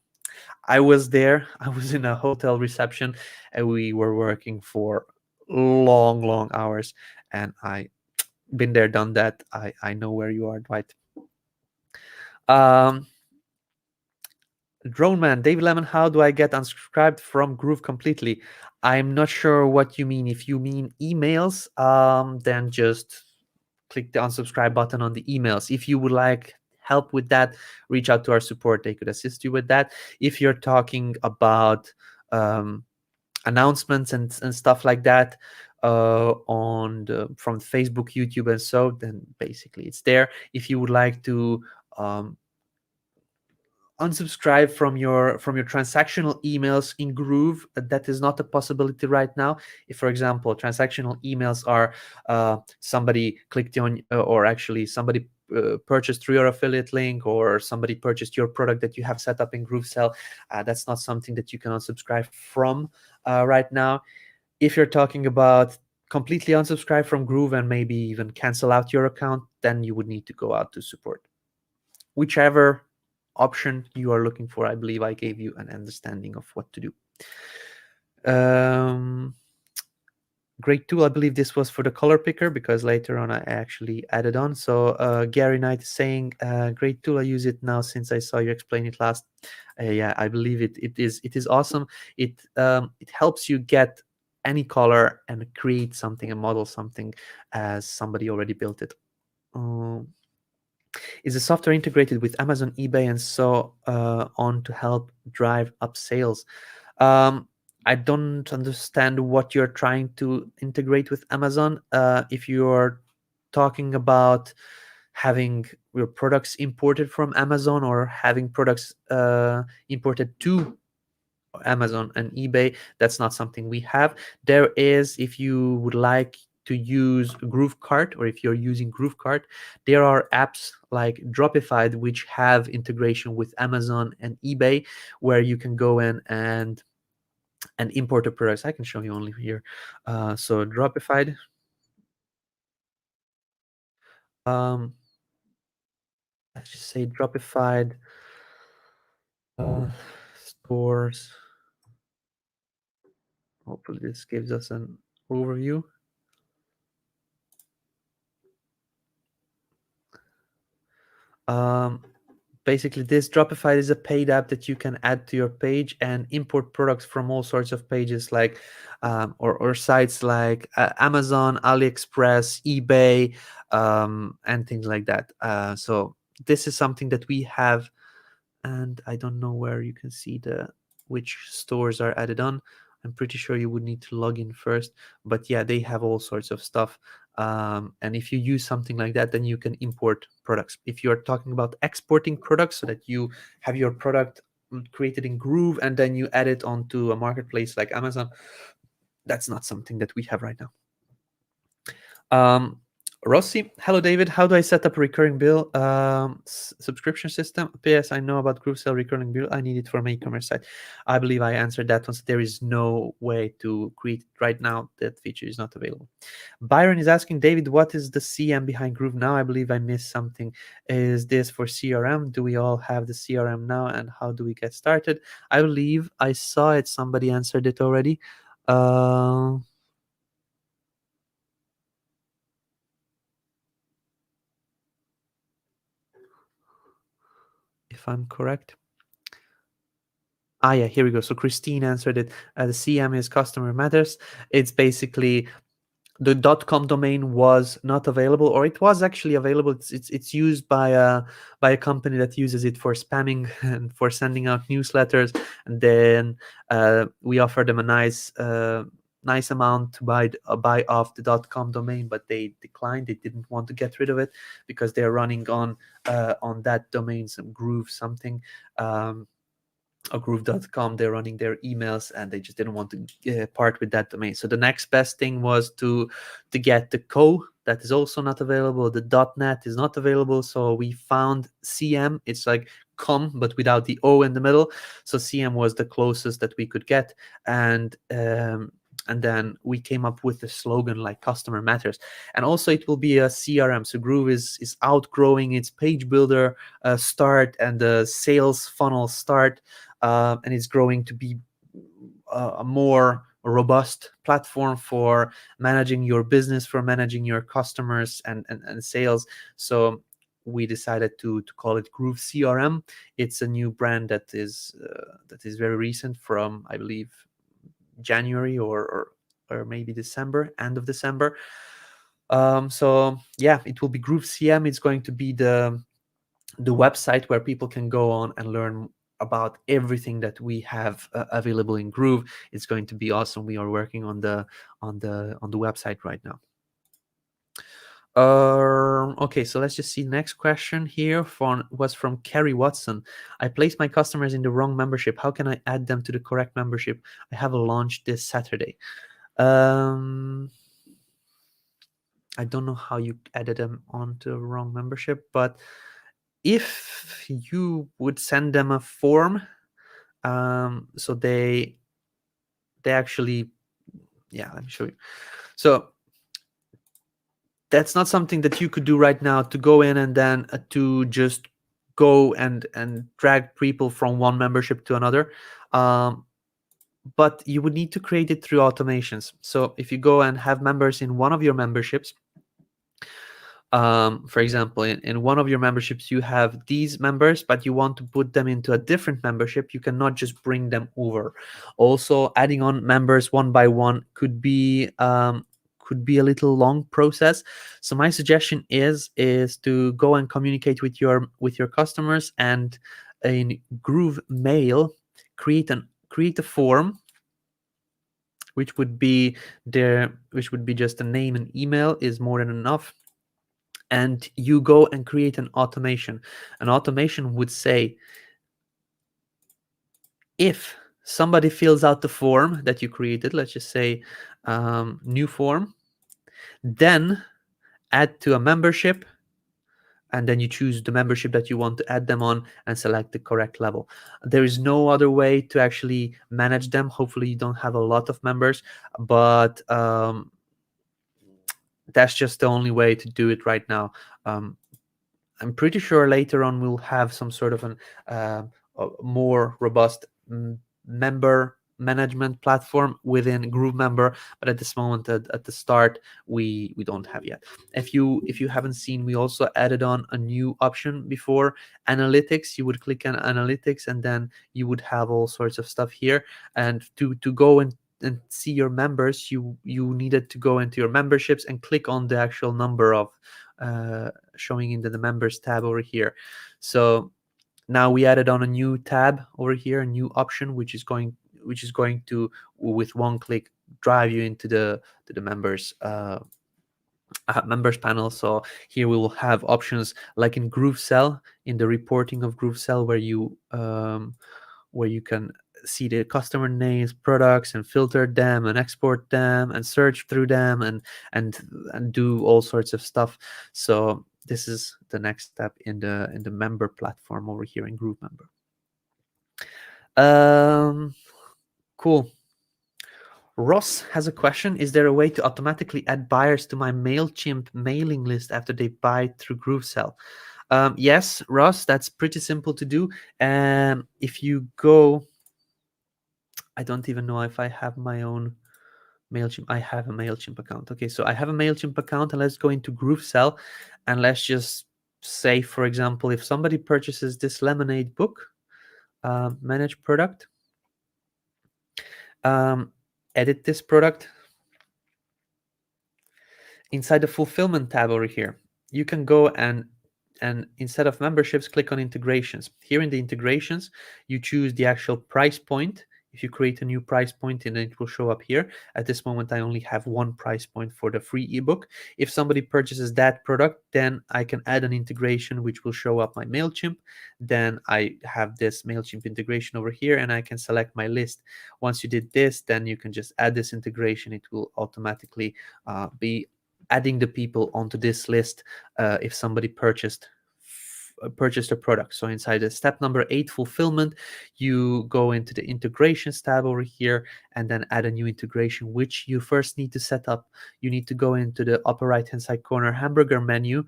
I was there. I was in a hotel reception, and we were working for long hours. And I been there, done that. I know where you are, Dwight. Drone Man, David Lemon, how do I get unsubscribed from Groove completely? I'm not sure what you mean. If you mean emails, then just click the unsubscribe button on the emails. If you would like help with that, reach out to our support. They could assist you with that. If you're talking about announcements and stuff like that from Facebook, YouTube, and so, then basically it's there. If you would like to unsubscribe from your transactional emails in Groove, that is not a possibility right now. If, for example, transactional emails are somebody clicked on, or actually somebody purchased through your affiliate link, or somebody purchased your product that you have set up in GrooveSell, that's not something that you can unsubscribe from right now. If you're talking about completely unsubscribe from Groove and maybe even cancel out your account, then you would need to go out to support. Whichever option you are looking for, I believe I gave you an understanding of what to do. Great tool. I believe this was for the color picker, because later on I actually added on. So Gary Knight is saying, great tool. I use it now since I saw you explain it last. Yeah, I believe it is awesome. It helps you get any color and create something and model something as somebody already built it. Is the software integrated with Amazon, eBay, and so on to help drive up sales? I don't understand what you're trying to integrate with Amazon. If you're talking about having your products imported from Amazon, or having products imported to Amazon and eBay, that's not something we have. There is, if you would like to use GrooveKart, or if you're using GrooveKart, there are apps like Dropify which have integration with Amazon and eBay, where you can go in and import the products. I can show you only here. So Dropify. Um, let's just say Dropify stores. Hopefully this gives us an overview. Basically, this Dropify is a paid app that you can add to your page and import products from all sorts of pages, like or sites like Amazon, AliExpress, eBay, and things like that. So this is something that we have, and I don't know where you can see which stores are added on. I'm pretty sure you would need to log in first, but yeah, they have all sorts of stuff. And if you use something like that, then you can import products. If you're talking about exporting products, so that you have your product created in Groove and then you add it onto a marketplace like Amazon, that's not something that we have right now. Rossi, hello David. How do I set up a recurring bill subscription system? P.S. I know about GrooveSell recurring bill. I need it for my e-commerce site. I believe I answered that one. So there is no way to create it right now. That feature is not available. Byron is asking, David, what is the CM behind Groove now? I believe I missed something. Is this for CRM? Do we all have the CRM now? And how do we get started? I believe I saw it. Somebody answered it already. If I'm correct. Yeah, here we go. So Christine answered it. The CM is customer matters. It's basically the .com domain was not available, or it was actually available. It's used by a company that uses it for spamming and for sending out newsletters. And then we offered them a nice amount to buy off the .com domain, but they declined. They didn't want to get rid of it because they're running on that domain some Groove something. Or groove.com, they're running their emails, and they just didn't want to part with that domain. So the next best thing was to get the co. That is also not available. The .net is not available. So we found CM. It's like com, but without the O in the middle. So CM was the closest that we could get. And then we came up with the slogan like customer matters. And also it will be a CRM. So Groove is outgrowing its page builder start and the sales funnel start. And it's growing to be a more robust platform for managing your business, for managing your customers and sales. So we decided to call it Groove CRM. It's a new brand that is very recent, from I believe January or maybe December, end of December. So yeah, it will be Groove CM. It's going to be the website where people can go on and learn about everything that we have available in Groove. It's going to be awesome. We are working on the website right now. Okay, so let's just see. Next question here was from Carrie Watson. I placed my customers in the wrong membership. How can I add them to the correct membership? I have a launch this Saturday. I don't know how you added them onto the wrong membership, but if you would send them a form, so they actually, yeah, let me show you. So that's not something that you could do right now, to go in and then to just go and drag people from one membership to another. But you would need to create it through automations. So if you go and have members in one of your memberships, for example, in one of your memberships you have these members, but you want to put them into a different membership, you cannot just bring them over. Also, adding on members one by one could be a little long process. So my suggestion is to go and communicate with your customers, and in GrooveMail create a form, which would be just a name and email is more than enough. And you go and create an automation. An automation would say, if somebody fills out the form that you created, let's just say new form, then add to a membership, and then you choose the membership that you want to add them on and select the correct level. There is no other way to actually manage them. Hopefully you don't have a lot of members, but that's just the only way to do it right now. I'm pretty sure later on we'll have some sort of a more robust member management platform within GrooveMember, but at this moment, at the start, we don't have yet. If you haven't seen, we also added on a new option before, analytics. You would click on analytics, and then you would have all sorts of stuff here. And to go and see your members, you needed to go into your memberships and click on the actual number of showing into the members tab over here. So now we added on a new tab over here, a new option, which is going to, with one click, drive you into the members members panel. So here we will have options like in GrooveSell, in the reporting of GrooveSell, where you can see the customer names, products, and filter them and export them and search through them and do all sorts of stuff. So this is the next step in the member platform over here in GrooveMember. Cool. Ross has a question. Is there a way to automatically add buyers to my MailChimp mailing list after they buy through GrooveSell? Yes, Ross, that's pretty simple to do. If you go, I don't even know if I have my own MailChimp. I have a MailChimp account. Okay, so I have a MailChimp account, and let's go into GrooveSell, and let's just say, for example, if somebody purchases this LemonAid book, manage product, edit this product. Inside the fulfillment tab over here, you can go and instead of memberships, click on integrations. Here in the integrations, you choose the actual price point. If you create a new price point, and it will show up here. At this moment, I only have one price point for the free ebook. If somebody purchases that product, then I can add an integration which will show up my MailChimp. Then I have this MailChimp integration over here, and I can select my list. Once you did this, then you can just add this integration. It will automatically be adding the people onto this list if somebody purchased a product. So inside the step number 8, fulfillment, you go into the integrations tab over here and then add a new integration, which you first need to set up. You need to go into the upper right hand side corner hamburger menu,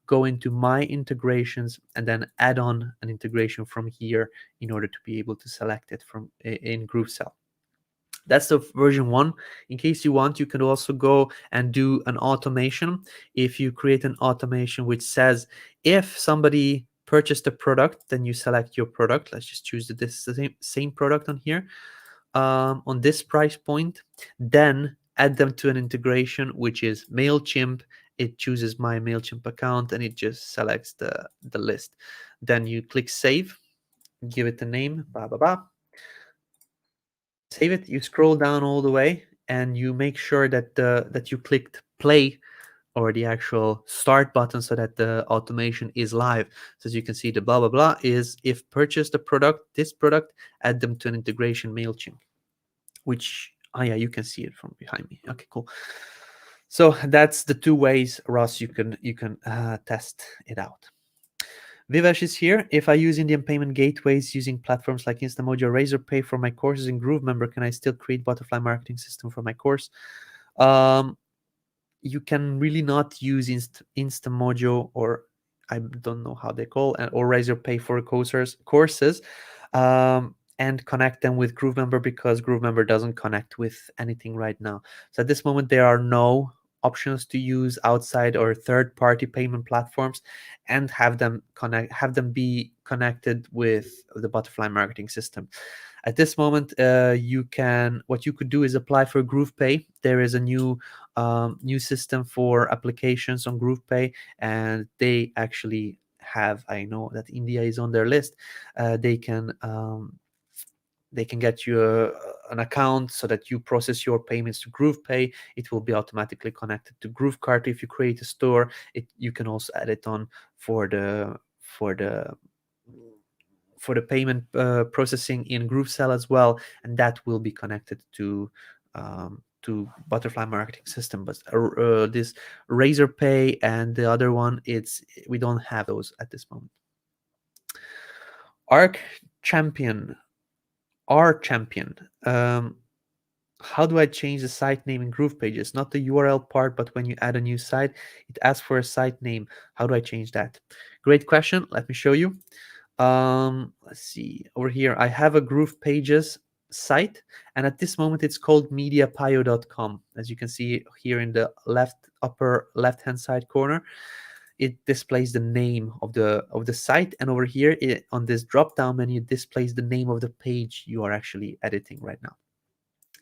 go into my integrations, and then add on an integration from here in order to be able to select it from in GrooveSell. That's the version 1. In case you want, you can also go and do an automation. If you create an automation which says, if somebody purchased a product, then you select your product. Let's just choose this same product on here, on this price point, then add them to an integration, which is MailChimp. It chooses my MailChimp account, and it just selects the list. Then you click save. give it a name, blah blah blah. Save it. You scroll down all the way, and you make sure that that you clicked play or the actual start button so that the automation is live. So as you can see, the blah blah blah is if purchase the product, this product, add them to an integration MailChimp, which yeah, you can see it from behind me. Okay, cool. So that's the two ways, Ross, you can test it out. Vivesh is here. If I use Indian payment gateways using platforms like Instamojo or Razorpay for my courses in GrooveMember, can I still create butterfly marketing system for my course? You can really not use Instamojo, or I don't know how they call, or Razorpay for courses, and connect them with GrooveMember, because GrooveMember doesn't connect with anything right now. So at this moment, there are no options to use outside or third-party payment platforms and have them be connected with the butterfly marketing system. At this moment, what you could do is apply for GroovePay. There is a new system for applications on GroovePay, and they actually have, I know that India is on their list. They can get you an account so that you process your payments to GroovePay. It will be automatically connected to GrooveKart. If you create a store, you can also add it on for the payment processing in GrooveSell as well, and that will be connected to butterfly marketing system. But this Razorpay and the other one, we don't have those at this moment. Arc Champion. How do I change the site name in GroovePages? Not the URL part, but when you add a new site, it asks for a site name. How do I change that? Great question. Let me show you. Let's see. Over here, I have a GroovePages site, and at this moment, it's called mediapio.com. As you can see here in the upper left-hand side corner, it displays the name of the site, and over here on this drop-down menu, it displays the name of the page you are actually editing right now.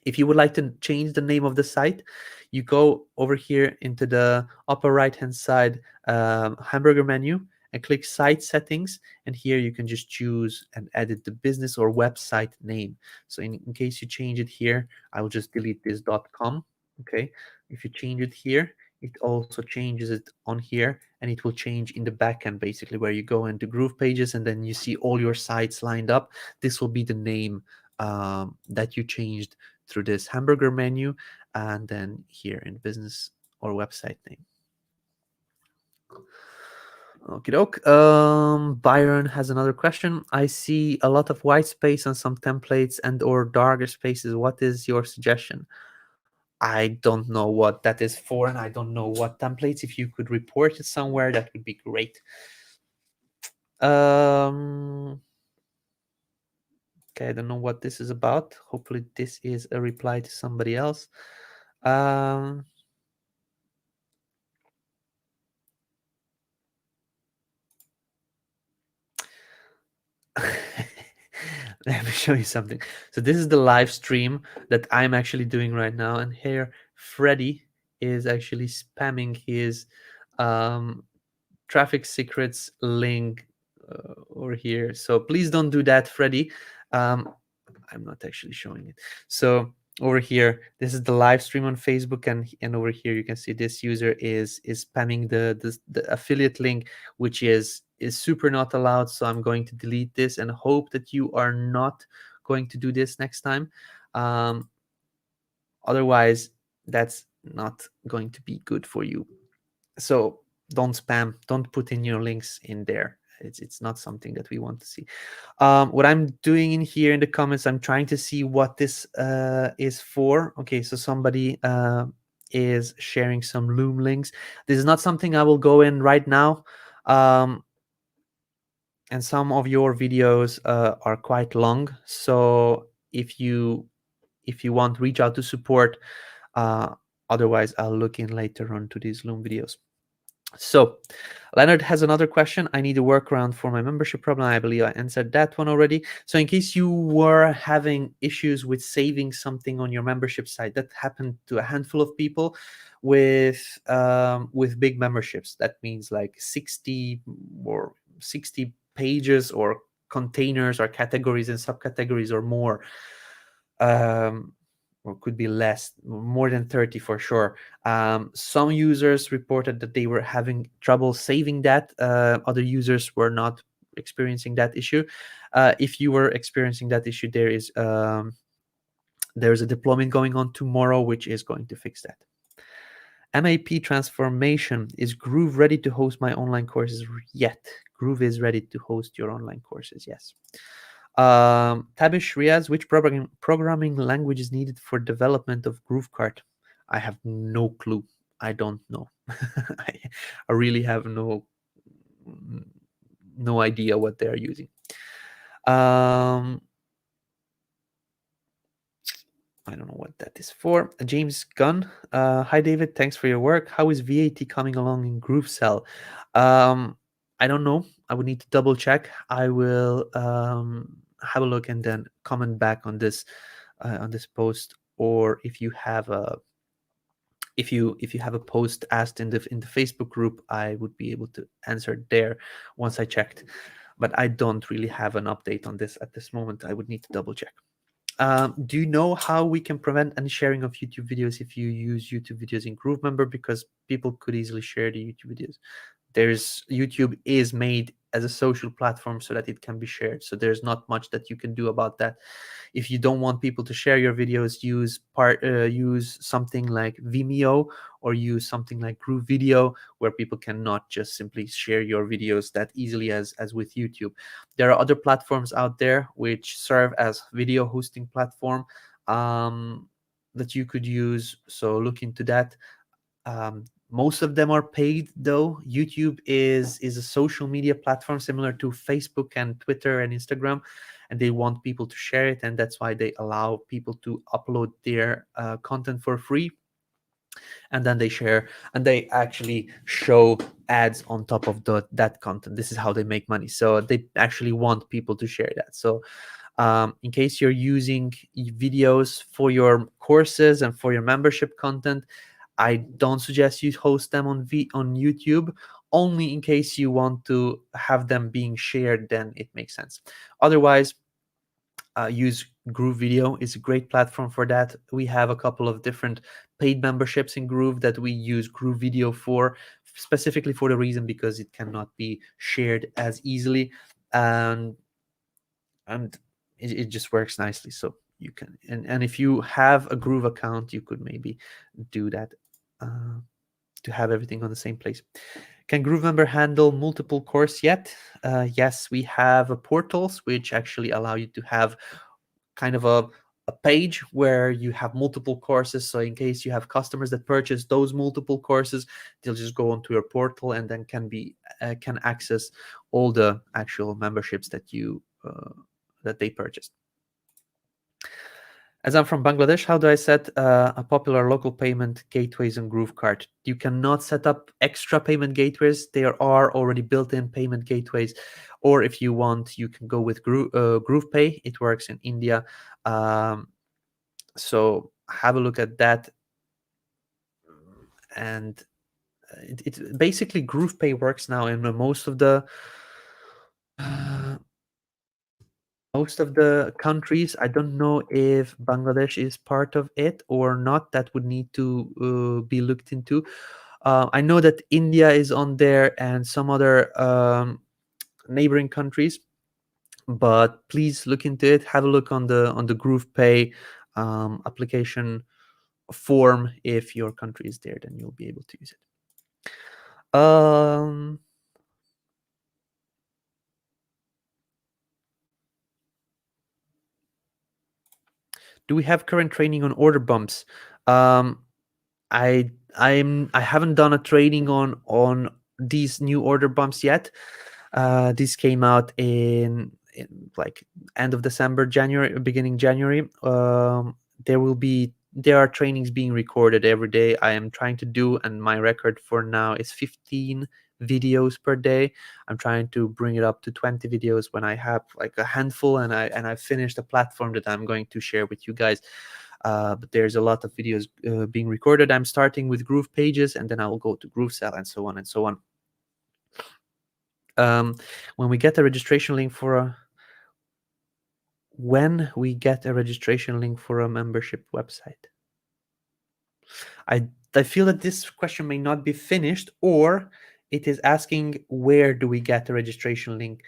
If you would like to change the name of the site, you go over here into the upper right-hand side hamburger menu and click Site Settings, and here you can just choose and edit the business or website name. So in case you change it here, I will just delete this .com. Okay, if you change it here, it also changes it on here, and it will change in the backend, basically, where you go into GroovePages and then you see all your sites lined up. This will be the name that you changed through this hamburger menu, and then here in business or website name. Okie doke. Byron has another question. I see a lot of white space on some templates and or darker spaces. What is your suggestion? I don't know what that is for, and I don't know what templates. If you could report it somewhere, that would be great. Okay, I don't know what this is about. Hopefully this is a reply to somebody else. Let me show you something. So this is the live stream that I'm actually doing right now, and here Freddy is actually spamming his traffic secrets link over here. So please don't do that, Freddy. I'm not actually showing it. So over here, this is the live stream on Facebook, and over here you can see this user is spamming the affiliate link, which is super not allowed. So I'm going to delete this and hope that you are not going to do this next time. Otherwise, that's not going to be good for you. So don't spam, don't put in your links in there. It's not something that we want to see. What I'm doing in here in the comments, I'm trying to see what this is for. Okay, so somebody is sharing some Loom links. This is not something I will go in right now. And some of your videos are quite long. So if you want, reach out to support. Otherwise, I'll look in later on to these Loom videos. So Leonard has another question. I need a workaround for my membership problem. I believe I answered that one already. So in case you were having issues with saving something on your membership site, that happened to a handful of people with big memberships. That means like 60 pages or containers or categories and subcategories or more, or could be less, more than 30 for sure. Some users reported that they were having trouble saving that. Other users were not experiencing that issue. If you were experiencing that issue, there's a deployment going on tomorrow which is going to fix that. MAP transformation. Is Groove ready to host my online courses yet? Groove is ready to host your online courses, yes. Tabish Riaz, which programming language is needed for development of GrooveKart? I have no clue. I don't know. I really have no idea what they are using. I don't know what that is for. James Gunn. Hi, David. Thanks for your work. How is VAT coming along in GrooveSell? I don't know. I would need to double check. I will have a look and then comment back on this post. Or if you have a post asked in the Facebook group, I would be able to answer there once I checked. But I don't really have an update on this at this moment. I would need to double check. Do you know how we can prevent any sharing of YouTube videos if you use YouTube videos in GrooveMember? Because people could easily share the YouTube videos. YouTube is made as a social platform so that it can be shared. So there's not much that you can do about that. If you don't want people to share your videos, use something like Vimeo or use something like Groove Video, where people cannot just simply share your videos that easily as with YouTube. There are other platforms out there which serve as video hosting platform that you could use. So look into that. Most of them are paid though. YouTube is a social media platform similar to Facebook and Twitter and Instagram, and they want people to share it, and that's why they allow people to upload their content for free, and then they share and they actually show ads on top of that content. This is how they make money. So they actually want people to share that. So in case you're using videos for your courses and for your membership content, I don't suggest you host them on YouTube. Only in case you want to have them being shared, then it makes sense. Otherwise, use Groove Video. Is a great platform for that. We have a couple of different paid memberships in Groove that we use Groove Video for, specifically for the reason because it cannot be shared as easily, and it just works nicely. So you can, and if you have a Groove account, you could maybe do that to have everything on the same place. Can GrooveMember handle multiple courses yet? Yes, we have portals which actually allow you to have kind of a page where you have multiple courses. So in case you have customers that purchase those multiple courses, they'll just go onto your portal and then can access all the actual memberships that they purchased. As I'm from Bangladesh, how do I set a popular local payment gateways on GrooveKart? You cannot set up extra payment gateways. There are already built-in payment gateways. Or if you want, you can go with GroovePay. It works in India. So have a look at that. And it basically GroovePay works now in most of the countries. I don't know if Bangladesh is part of it or not. That would need to be looked into. I know that India is on there and some other neighboring countries, but please look into it. Have a look on the GroovePay application form. If your country is there, then you'll be able to use it. Do we have current training on order bumps? I haven't done a training on these new order bumps yet. This came out in like end of December, January, beginning January. There are trainings being recorded every day. I am trying to do, and my record for now is 15 videos per day. I'm trying to bring it up to 20 videos when I have like a handful and I finished a platform that I'm going to share with you guys. But there's a lot of videos being recorded. I'm starting with GroovePages, and then I will go to GrooveSell and so on and so on. When we get a registration link for when we get a registration link for a membership website. I feel that this question may not be finished, or it is asking where do we get the registration link.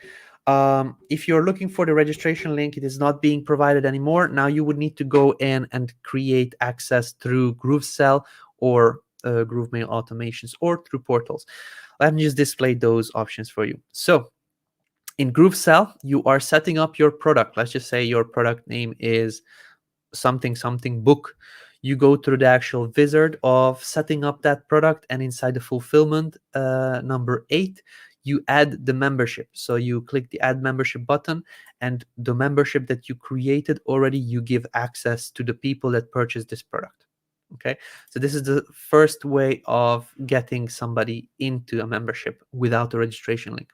If you're looking for the registration link, it is not being provided anymore. Now you would need to go in and create access through GrooveSell or GrooveMail automations or through portals. Let me just display those options for you. So in GrooveSell, you are setting up your product. Let's just say your product name is something book. You go through the actual wizard of setting up that product, and inside the fulfillment number 8, you add the membership. So you click the add membership button, and the membership that you created already, you give access to the people that purchase this product. Okay, so this is the first way of getting somebody into a membership without a registration link.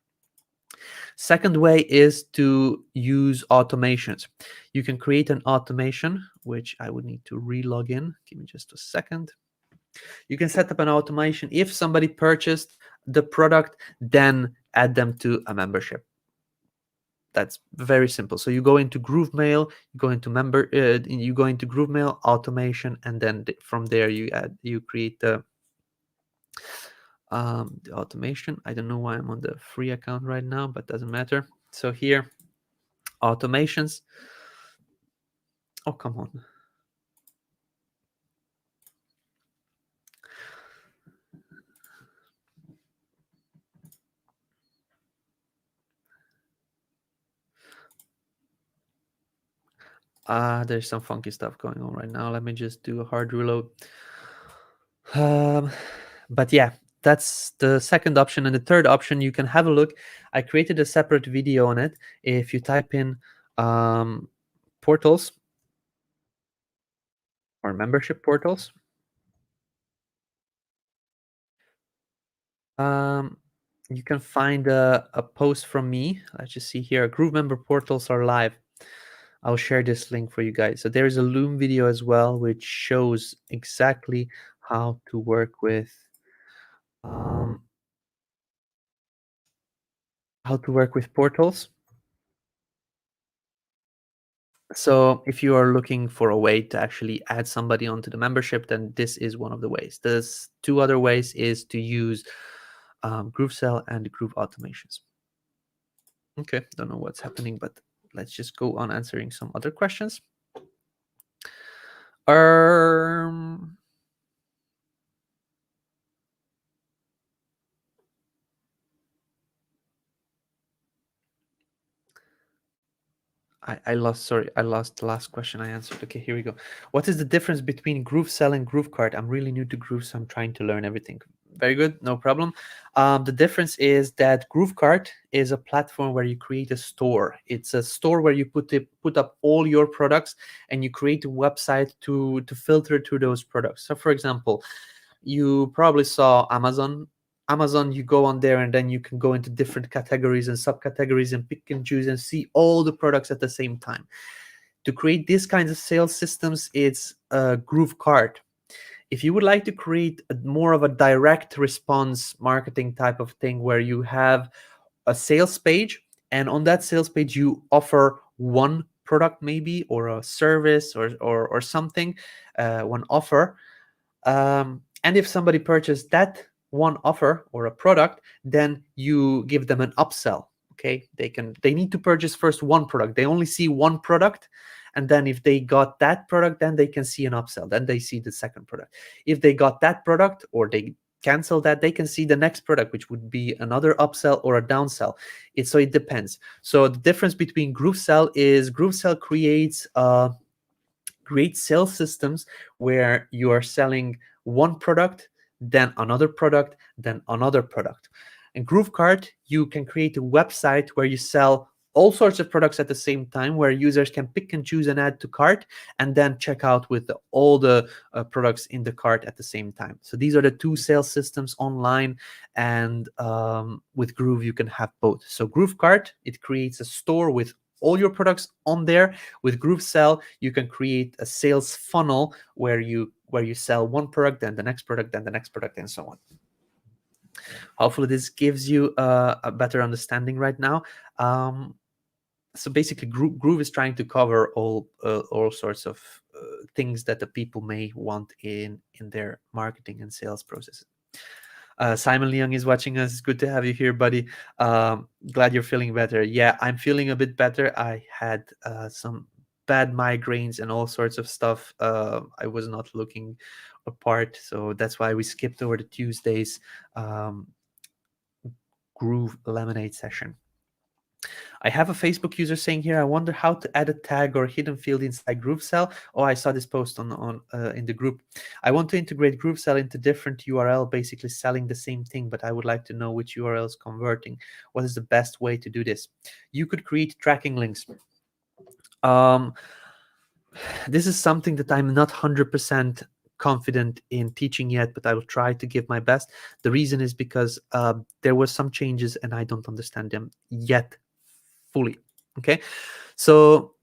Second way is to use automations. You can create an automation, which I would need to re-log in. Give me just a second. You can set up an automation. If somebody purchased the product, then add them to a membership. That's very simple. So you go into GrooveMail, you go into GrooveMail automation, and then from there you create the automation. I don't know why I'm on the free account right now, but doesn't matter. So here, automations. Oh, come on. There's some funky stuff going on right now. Let me just do a hard reload. But yeah, that's the second option. And the third option, you can have a look. I created a separate video on it. If you type in portals or membership portals, you can find a post from me. Let's just see here. GrooveMember portals are live. I'll share this link for you guys. So there is a Loom video as well, which shows exactly how to work with portals. So if you are looking for a way to actually add somebody onto the membership, then this is one of the ways. There's two other ways is to use GrooveSell and Groove automations. Okay, don't know what's happening, but let's just go on answering some other questions. I lost the last question I answered. Okay, here we go. What is the difference between GrooveSell and GrooveKart? I'm really new to Groove, so I'm trying to learn everything. Very good, no problem. The difference is that GrooveKart is a platform where you create a store. It's a store where you put up all your products, and you create a website to filter through those products. So for example, you probably saw Amazon, you go on there and then you can go into different categories and subcategories and pick and choose and see all the products at the same time. To create these kinds of sales systems, it's GrooveKart. If you would like to create more of a direct response marketing type of thing where you have a sales page, and on that sales page you offer one product maybe, or a service, or something, one offer, and if somebody purchased that one offer or a product, then you give them an upsell. Okay, they need to purchase first one product. They only see one product, and then if they got that product, then they can see an upsell. Then they see the second product. If they got that product or they cancel that, they can see the next product, which would be another upsell or a downsell. So it depends. So the difference between GrooveSell is GrooveSell creates great sales systems where you are selling one product, then another product, then another product. In GrooveKart, you can create a website where you sell all sorts of products at the same time, where users can pick and choose and add to cart, and then check out with all the products in the cart at the same time. So these are the two sales systems online, and with Groove, you can have both. So GrooveKart, it creates a store with all your products on there. With GrooveSell, you can create a sales funnel where you sell one product, then the next product, then the next product, and so on. Hopefully this gives you a better understanding right now. So basically, Groove is trying to cover all sorts of things that the people may want in their marketing and sales processes. Simon Leung is watching us. It's good to have you here, buddy. Glad you're feeling better. Yeah, I'm feeling a bit better. I had some bad migraines and all sorts of stuff. I was not looking apart, so that's why we skipped over the Tuesdays Groove LemonAid session. I have a Facebook user saying here, I wonder how to add a tag or hidden field inside GrooveSell. Oh, I saw this post on in the group. I want to integrate GrooveSell into different URL, basically selling the same thing, but I would like to know which URL is converting. What is the best way to do this? You could create tracking links. This is something that I'm not 100% confident in teaching yet, but I will try to give my best. The reason is because there were some changes and I don't understand them yet fully. Okay, so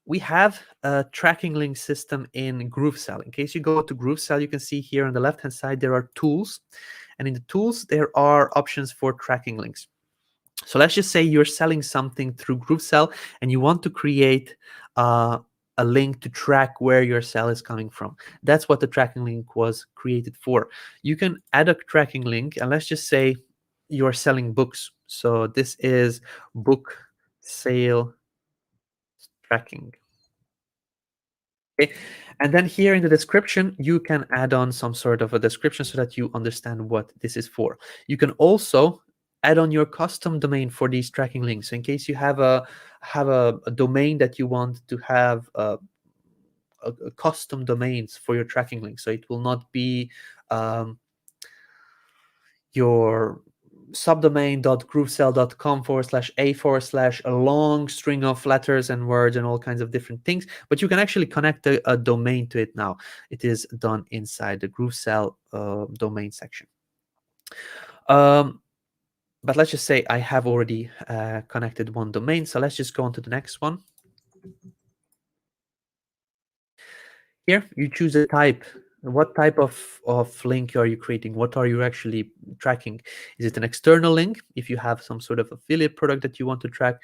we have a tracking link system in GrooveSell. In case you go to GrooveSell, you can see here on the left hand side there are tools, and in the tools there are options for tracking links. So let's just say you're selling something through GrooveSell and you want to create a link to track where your sale is coming from. That's what the tracking link was created for. You can add a tracking link, and let's just say you're selling books. So this is book sale tracking. Okay. And then here in the description, you can add on some sort of a description so that you understand what this is for. You can also add on your custom domain for these tracking links. So in case you have a domain that you want to have a custom domains for your tracking link, so it will not be your subdomain.groovesell.com/a/ a long string of letters and words and all kinds of different things, but you can actually connect a domain to it now. It is done inside the GrooveSell domain section. But let's just say I have already connected one domain, so let's just go on to the next one. Here you choose a type. What type of link are you creating? What are you actually tracking? Is it an external link? If you have some sort of affiliate product that you want to track,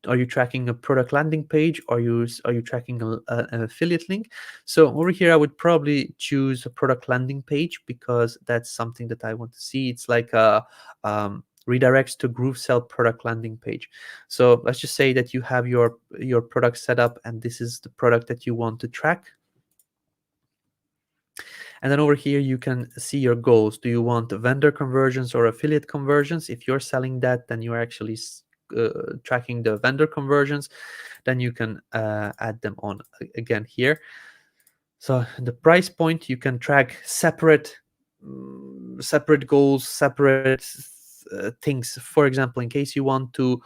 are you tracking a product landing page? Are you tracking an affiliate link? So over here, I would probably choose a product landing page because that's something that I want to see. It's like a redirects to GrooveSell product landing page. So let's just say that you have your product set up, and this is the product that you want to track. And then over here, you can see your goals. Do you want vendor conversions or affiliate conversions? If you're selling that, then you're actually tracking the vendor conversions. Then you can add them on again here. So the price point, you can track separate goals, separate things. For example, in case you want to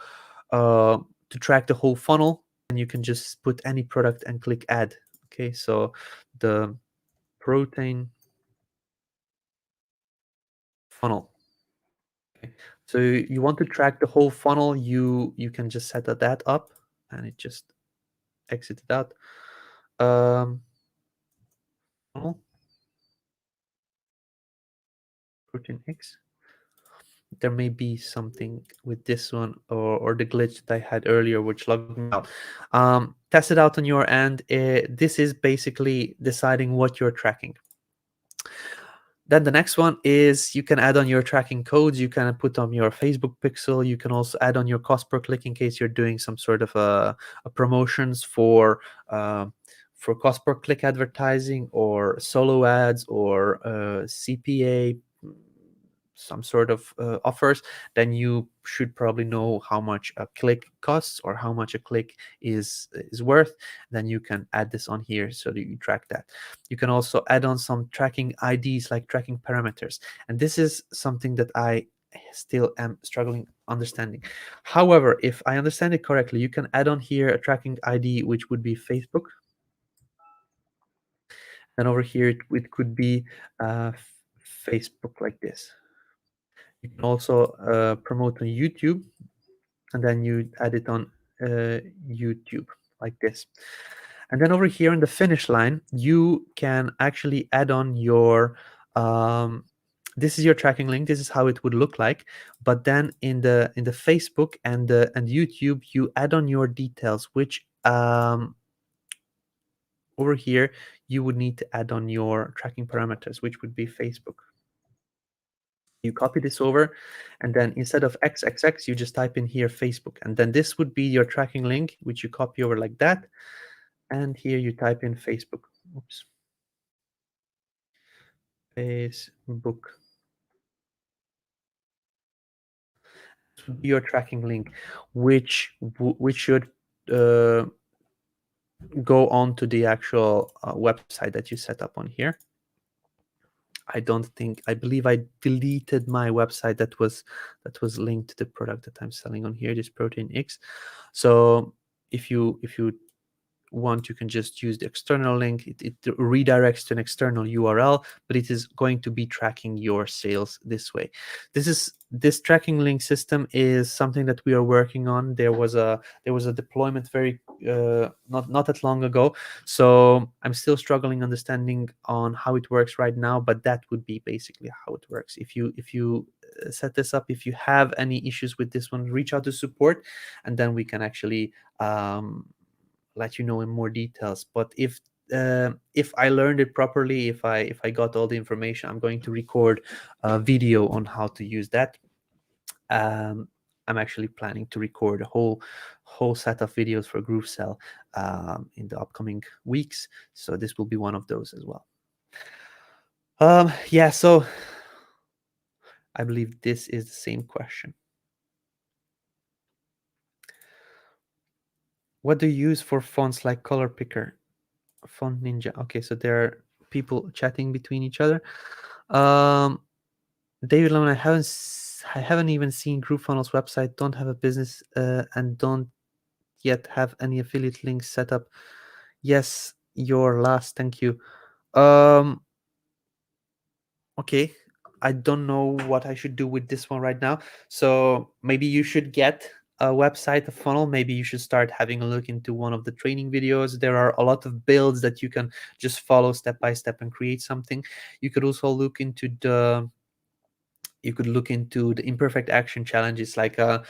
track the whole funnel, then you can just put any product and click add. Okay, so the protein funnel. Okay. So you want to track the whole funnel, you can just set that up and it just exited out. Funnel protein X. There may be something with this one or the glitch that I had earlier which logged me out. Test it out on your end. This is basically deciding what you're tracking. Then the next one is you can add on your tracking codes. You can put on your Facebook pixel. You can also add on your cost per click in case you're doing some sort of a promotions for cost per click advertising or solo ads or CPA, some sort of offers. Then you should probably know how much a click costs or how much a click is worth. Then you can add this on here so that you track that. You can also add on some tracking IDs, like tracking parameters, and this is something that I still am struggling understanding. However, if I understand it correctly, you can add on here a tracking ID which would be Facebook, and over here it could be Facebook like this. You can also promote on YouTube, and then you add it on YouTube like this. And then over here in the finish line, you can actually add on your this is your tracking link. This is how it would look like. But then in the Facebook and YouTube, you add on your details, which over here you would need to add on your tracking parameters, which would be Facebook. You copy this over, and then instead of XXX, you just type in here Facebook, and then this would be your tracking link, which you copy over like that. And here you type in Facebook. Oops. Facebook. This would be your tracking link, which should uh, go on to the actual website that you set up on here. I believe I deleted my website that was linked to the product that I'm selling on here, this Protein X. So if you want, you can just use the external link. It redirects to an external URL, but it is going to be tracking your sales this way. This tracking link system is something that we are working on. There was a deployment very not that long ago, so I'm still struggling understanding on how it works right now, but that would be basically how it works. If you set this up, if you have any issues with this one, reach out to support, and then we can actually let you know in more details. But if I learned it properly, if I got all the information, I'm going to record a video on how to use that. I'm actually planning to record a whole set of videos for GrooveSell in the upcoming weeks, so this will be one of those as well. Yeah, so I believe this is the same question. What do you use for fonts like Color Picker? Font Ninja. Okay, so there are people chatting between each other. David Lemon, I haven't even seen GrooveFunnels website. Don't have a business and don't yet have any affiliate links set up. Yes, your last. Thank you. Okay, I don't know what I should do with this one right now. So maybe you should get a website, a funnel. Maybe you should start having a look into one of the training videos. There are a lot of builds that you can just follow step by step and create something. You could also look into the imperfect action challenge. It's like a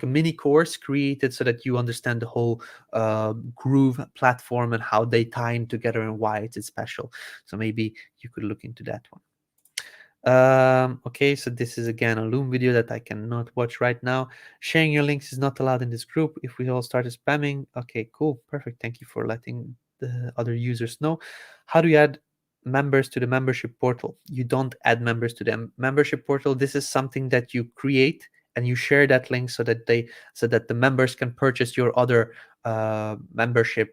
mini course created so that you understand the whole Groove platform and how they tie in together and why it's special. So maybe you could look into that one. Okay, so this is again a Loom video that I cannot watch right now. Sharing your links is not allowed in this group. If we all started spamming, okay, cool, perfect. Thank you for letting the other users know. How do you add members to the membership portal? You don't add members to the membership portal. This is something that you create and you share that link so that the members can purchase your other memberships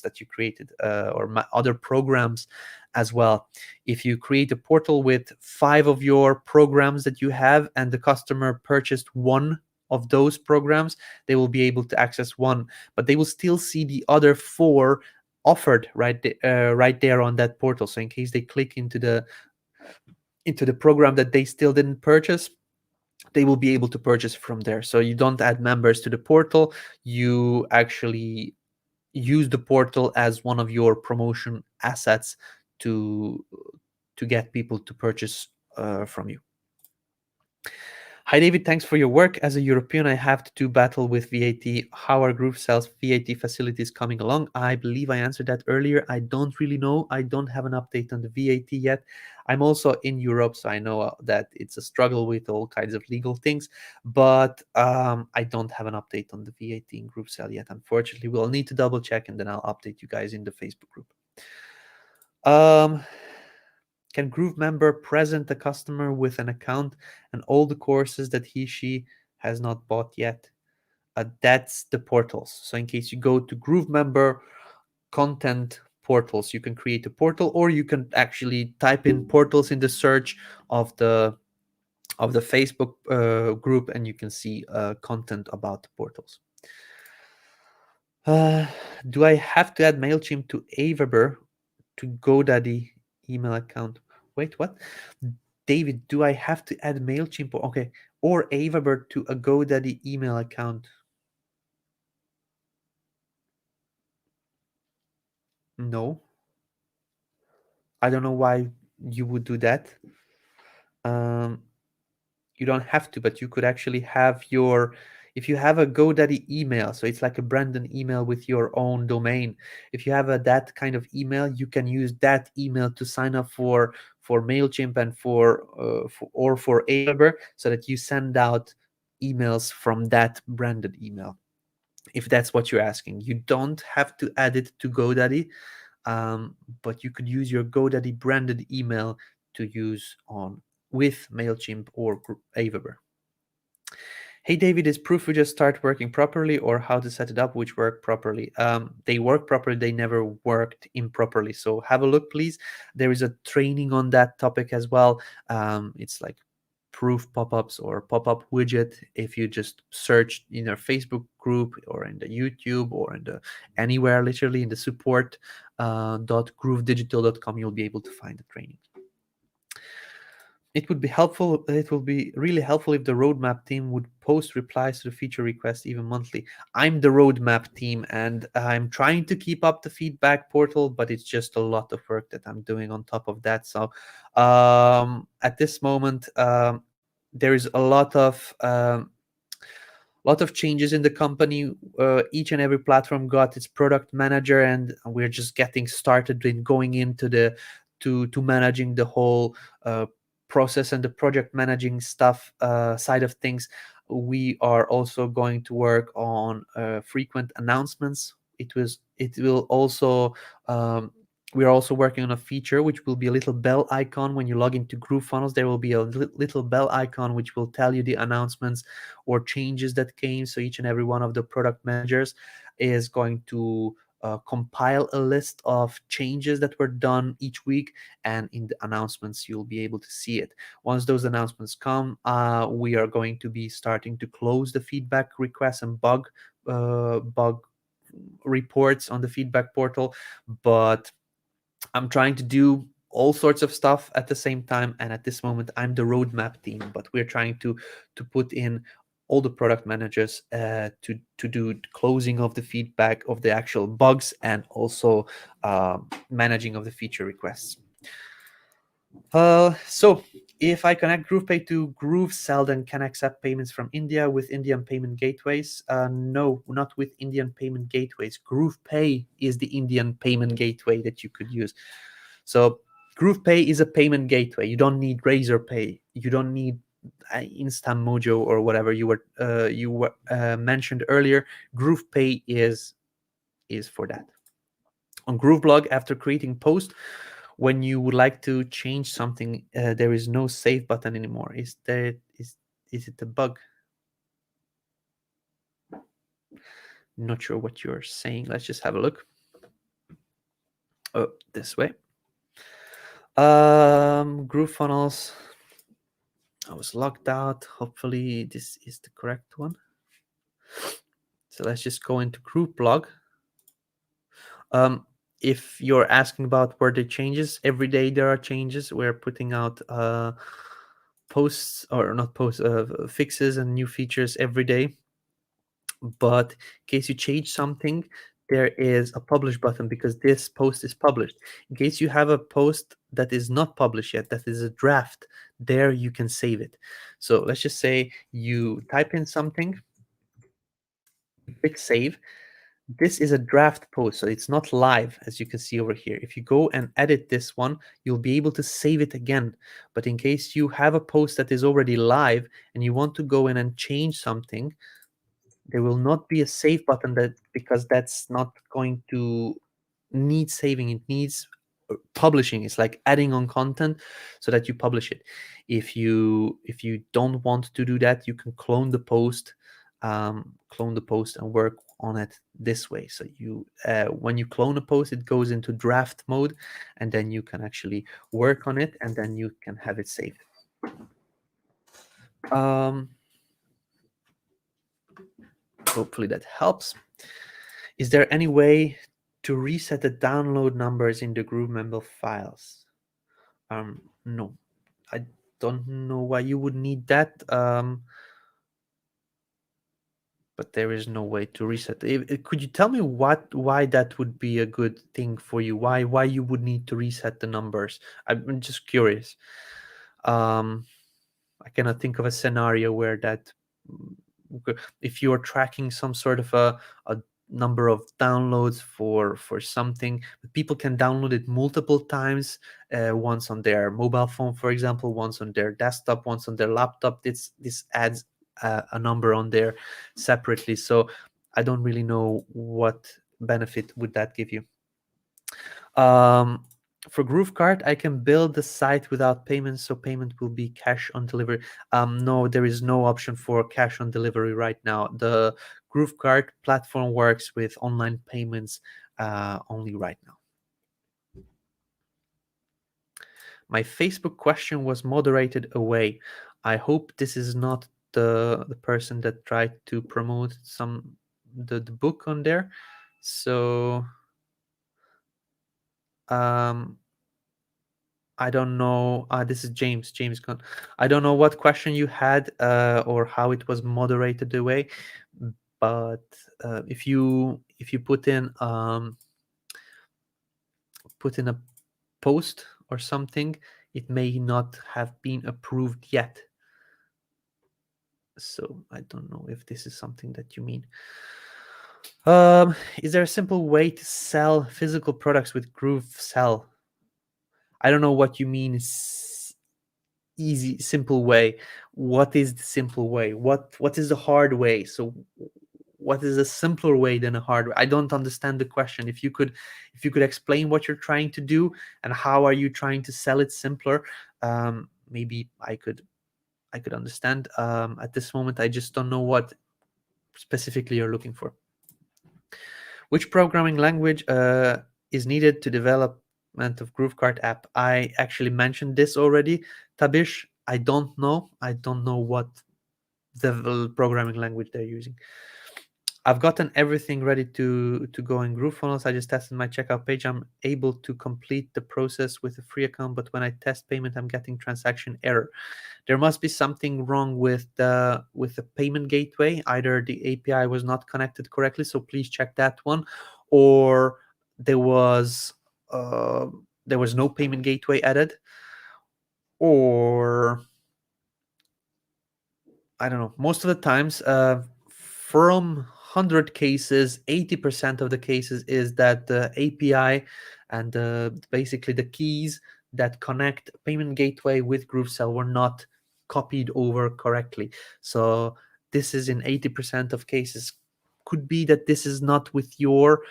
that you created or other programs as well. If you create a portal with 5 of your programs that you have and the customer purchased one of those programs, they will be able to access one, but they will still see the other 4 offered right there on that portal. So in case they click into the program that they still didn't purchase, they will be able to purchase from there. So you don't add members to the portal, you actually use the portal as one of your promotion assets to get people to purchase from you. Hi David, thanks for your work. As a European, I have to do battle with VAT. How are GrooveSell's VAT facilities coming along? I believe I answered that earlier. I don't really know. I don't have an update on the VAT yet. I'm also in Europe, so I know that it's a struggle with all kinds of legal things, but I don't have an update on the VAT in GrooveSell yet. Unfortunately, we'll need to double check and then I'll update you guys in the Facebook group. Can GrooveMember present a customer with an account and all the courses that she has not bought yet? That's the portals. So in case you go to GrooveMember content portals, you can create a portal, or you can actually type in portals in the search of the Facebook group, and you can see content about the portals. Do I have to add MailChimp to Aweber to GoDaddy email account? Wait, what? David, do I have to add MailChimp or Aweber to a GoDaddy email account? No. I don't know why you would do that. You don't have to, but you could actually have your, if you have a GoDaddy email, so it's like a branded email with your own domain. If you have that kind of email, you can use that email to sign up for MailChimp and for Aweber, so that you send out emails from that branded email. If that's what you're asking, you don't have to add it to GoDaddy, but you could use your GoDaddy branded email to use on with MailChimp or Aweber. Hey David, is Proofreader start working properly, or how to set it up which work properly? They work properly, they never worked improperly. So have a look, please. There is a training on that topic as well. It's like proof pop-ups or pop-up widget. If you just search in our Facebook group or in the YouTube or in the anywhere, literally in the support .groovedigital.com, you'll be able to find the training. It would be helpful. It will be really helpful if the roadmap team would post replies to the feature requests even monthly. I'm the roadmap team, and I'm trying to keep up the feedback portal, but it's just a lot of work that I'm doing on top of that. So at this moment, there is a lot of changes in the company. Each and every platform got its product manager, and we're just getting started with going into the to managing the whole process and the project managing stuff side of things. We are also going to work on frequent announcements. It will also we are also working on a feature which will be a little bell icon when you log into GrooveFunnels. There will be a little bell icon which will tell you the announcements or changes that came. So each and every one of the product managers is going to compile a list of changes that were done each week, and in the announcements you'll be able to see it. Once those announcements come, we are going to be starting to close the feedback requests and bug reports on the feedback portal, but I'm trying to do all sorts of stuff at the same time, and at this moment I'm the roadmap team, but we're trying to put in all the product managers to do closing of the feedback of the actual bugs, and also managing of the feature requests. So if I connect GroovePay to GrooveSell, then can I accept payments from India with Indian payment gateways? No, not with Indian payment gateways. GroovePay is the Indian payment gateway that you could use. So GroovePay is a payment gateway. You don't need RazorPay. You don't need InstaMojo or whatever you were mentioned earlier. GroovePay is for that. On GrooveBlog, after creating post, when you would like to change something, there is no save button anymore. Is it a bug? Not sure what you're saying. Let's just have a look. Oh, this way. GrooveFunnels. I was logged out. Hopefully this is the correct one. So let's just go into GrooveBlog. If you're asking about where the changes, every day there are changes. We're putting out posts, or not posts, fixes and new features every day. But in case you change something, there is a publish button because this post is published. In case you have a post that is not published yet, that is a draft, there you can save it. So let's just say you type in something, click save. This is a draft post, so it's not live, as you can see over here. If you go and edit this one, you'll be able to save it again. But in case you have a post that is already live and you want to go in and change something, there will not be a save button, because that's not going to need saving. It needs publishing. It's like adding on content so that you publish it. If you don't want to do that, you can clone the post and work on it this way. So you when you clone a post, it goes into draft mode, and then you can actually work on it, and then you can have it saved. Hopefully that helps. Is there any way to reset the download numbers in the GrooveMember files? No, I don't know why you would need that. but there is no way to reset. Could you tell me why that would be a good thing for you? Why you would need to reset the numbers? I'm just curious. I cannot think of a scenario where that, if you're tracking some sort of a number of downloads for something, but people can download it multiple times, once on their mobile phone, for example, once on their desktop, once on their laptop. This adds a number on there separately. So I don't really know what benefit would that give you. For GrooveKart, I can build the site without payment, so payment will be cash on delivery. No, there is no option for cash on delivery right now. The GrooveKart platform works with online payments only right now. My Facebook question was moderated away. I hope this is not the person that tried to promote the book on there. So I don't know. This is James. James Gunn. I don't know what question you had or how it was moderated away, but if you put in a post or something, it may not have been approved yet. So I don't know if this is something that you mean. Is there a simple way to sell physical products with GrooveSell? I don't know what you mean. Easy, simple way. What is the simple way? What is the hard way? So what is a simpler way than a hard way? I don't understand the question. If you could explain what you're trying to do and how are you trying to sell it simpler, maybe I could understand. At this moment, I just don't know what specifically you're looking for. Which programming language is needed to development of GrooveKart app? I actually mentioned this already. Tabish, I don't know. I don't know what the programming language they're using. I've gotten everything ready to go in GrooveFunnels. I just tested my checkout page. I'm able to complete the process with a free account, but when I test payment, I'm getting transaction error. There must be something wrong with the payment gateway. Either the API was not connected correctly, so please check that one, or there was no payment gateway added, or I don't know. Most of the times, from 100 cases, 80% of the cases is that the API and basically the keys that connect payment gateway with GrooveSell were not copied over correctly. So this is in 80% of cases. Could be that this is not with your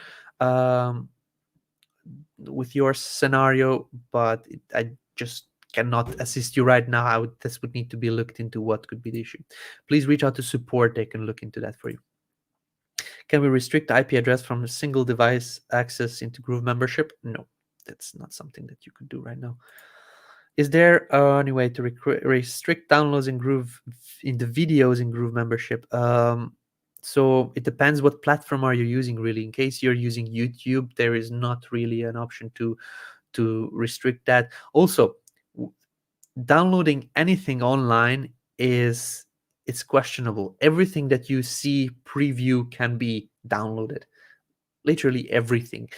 scenario, but I just cannot assist you right now. This would need to be looked into what could be the issue. Please reach out to support. They can look into that for you. Can we restrict the IP address from a single device access into Groove membership? No, that's not something that you could do right now. Is there any way to restrict downloads in the videos in Groove membership? So it depends what platform are you using, really. In case you're using YouTube, there is not really an option to restrict that. Also, downloading anything online it's questionable. Everything that you see preview can be downloaded, literally everything.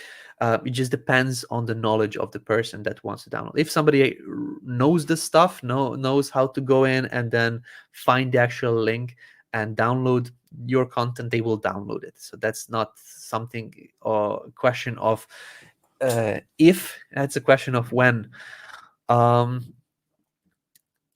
It just depends on the knowledge of the person that wants to download. If somebody knows the stuff, knows how to go in and then find the actual link and download your content, they will download it. So that's not something or question of if, that's a question of when.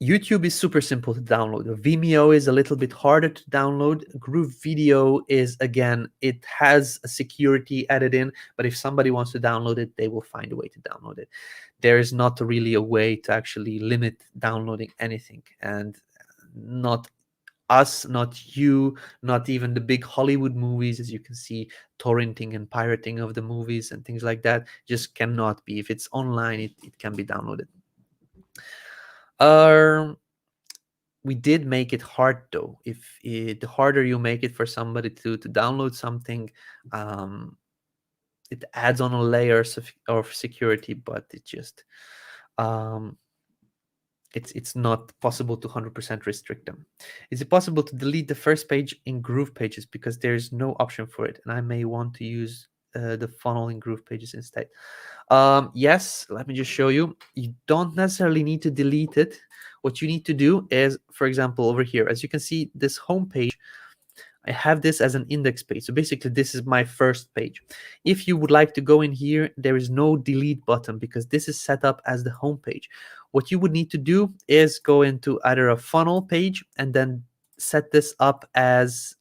YouTube is super simple to download. Vimeo is a little bit harder to download. Groove Video is, again, it has a security added in, but if somebody wants to download it, they will find a way to download it. There is not really a way to actually limit downloading anything. And not us, not you, not even the big Hollywood movies, as you can see, torrenting and pirating of the movies and things like that just cannot be. If it's online, it can be downloaded. We did make it hard, though. The harder you make it for somebody to download something, it adds on a layer of security, but it just it's not possible to 100% restrict them. Is it possible to delete the first page in GroovePages because there's no option for it, and I may want to use the funnel in GroovePages instead? Yes, let me just show you. You don't necessarily need to delete it. What you need to do is, for example, over here, as you can see, this home page, I have this as an index page. So basically, this is my first page. If you would like to go in here, there is no delete button because this is set up as the home page. What you would need to do is go into either a funnel page and then set this up as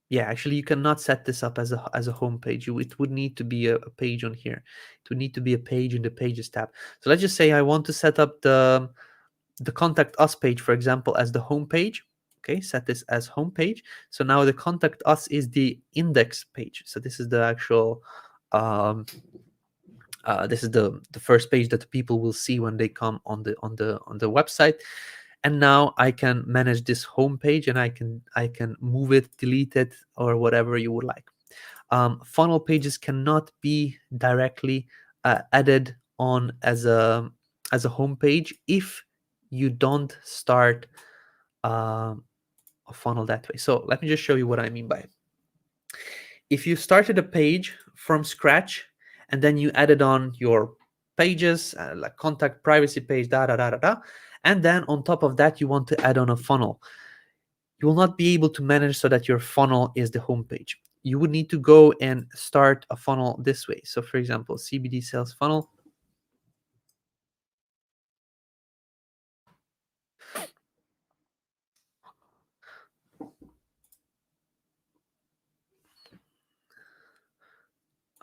yeah, actually you cannot set this up as a home page. It would need to be a page on here. It would need to be a page in the pages tab. So let's just say I want to set up the contact us page, for example, as the home page. Okay, set this as home page. So now the contact us is the index page. So this is the actual this is the first page that people will see when they come on the website. And now I can manage this home page, and I can move it, delete it, or whatever you would like. Funnel pages cannot be directly added on as a home page if you don't start a funnel that way. So let me just show you what I mean by it. If you started a page from scratch and then you added on your pages, like contact, privacy page, and then on top of that you want to add on a funnel, you will not be able to manage so that your funnel is the home page. You would need to go and start a funnel this way. So for example, CBD sales funnel.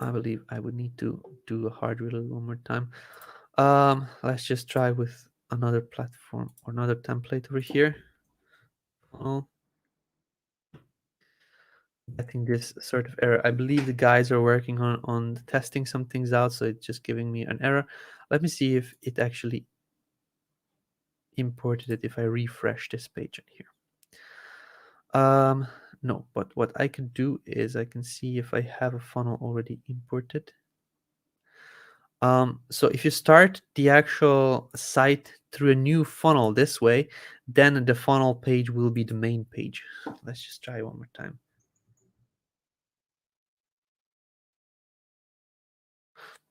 I believe I would need to do a hard reload one more time. Let's just try with another platform or another template over here. Funnel. Getting this sort of error. I believe the guys are working on testing some things out, so it's just giving me an error. Let me see if it actually imported it if I refresh this page in here. No, but what I can do is I can see if I have a funnel already imported. So if you start the actual site through a new funnel this way, then the funnel page will be the main page. Let's just try one more time.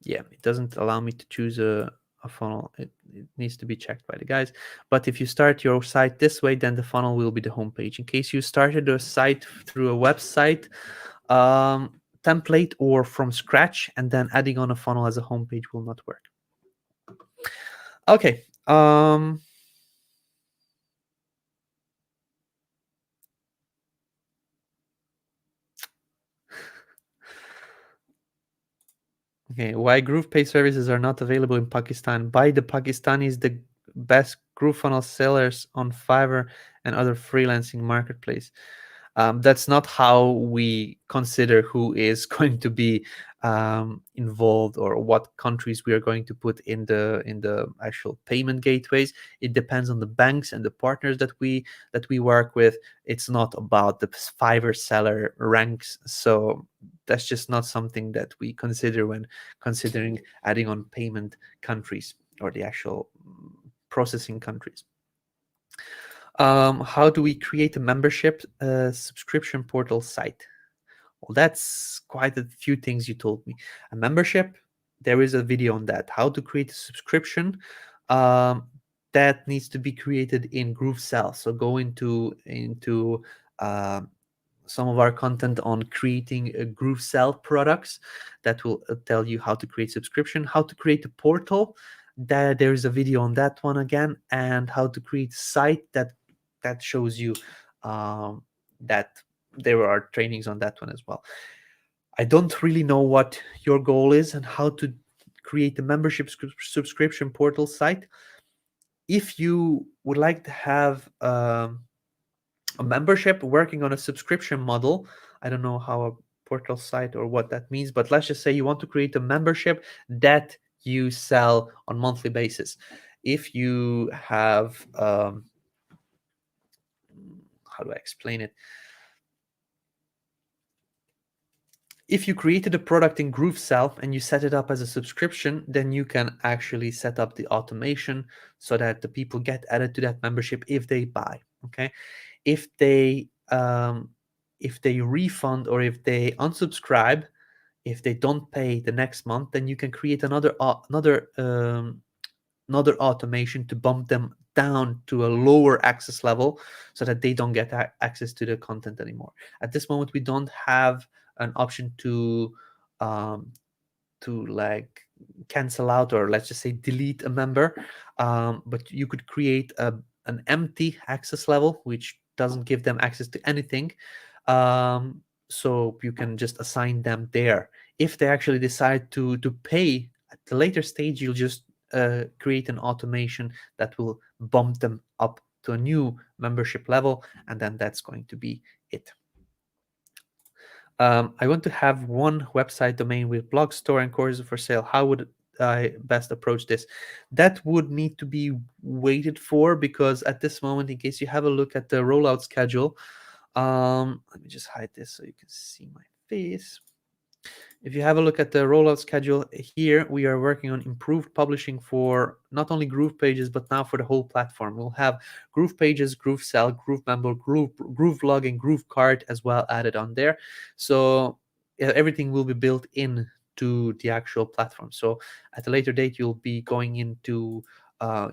Yeah, it doesn't allow me to choose a funnel. It needs to be checked by the guys. But if you start your site this way, then the funnel will be the home page. In case you started a site through a website template or from scratch, and then adding on a funnel as a home page will not work. Okay. Okay, why GroovePay services are not available in Pakistan? By the Pakistanis, the best GrooveFunnels sellers on Fiverr and other freelancing marketplace. That's not how we consider who is going to be involved or what countries we are going to put in the actual payment gateways. It depends on the banks and the partners that we work with. It's not about the Fiverr seller ranks. So that's just not something that we consider when considering adding on payment countries or the actual processing countries. How do we create a membership subscription portal site? Well, that's quite a few things you told me. A membership, there is a video on that. How to create a subscription, that needs to be created in GrooveSell. So go into some of our content on creating GrooveSell products that will tell you how to create subscription, how to create a portal. That there is a video on that one again, and how to create a site that shows you that there are trainings on that one as well. I don't really know what your goal is and how to create a membership subscription portal site. If you would like to have a membership working on a subscription model, I don't know how a portal site or what that means, but let's just say you want to create a membership that you sell on monthly basis. If you have how do I explain it? If you created a product in GrooveSell and you set it up as a subscription, then you can actually set up the automation so that the people get added to that membership if they buy. Okay, if they refund or if they unsubscribe, if they don't pay the next month, then you can create another automation to bump them down to a lower access level so that they don't get access to the content anymore. At this moment, we don't have an option um, to like cancel out, or let's just say delete a member, but you could create an empty access level which doesn't give them access to anything, so you can just assign them there. If they actually decide to pay at the later stage, you'll just create an automation that will bump them up to a new membership level, and then that's going to be it. I want to have one website domain with blog store and courses for sale. How would I best approach this? That would need to be waited for, because at this moment, in case you have a look at the rollout schedule, let me just hide this so you can see my face. If you have a look at the rollout schedule here, we are working on improved publishing for not only GroovePages, but now for the whole platform. We'll have GroovePages, GrooveSell, GrooveMember, GrooveBlog, and GrooveKart as well added on there. So everything will be built in to the actual platform. So at a later date, you'll be going into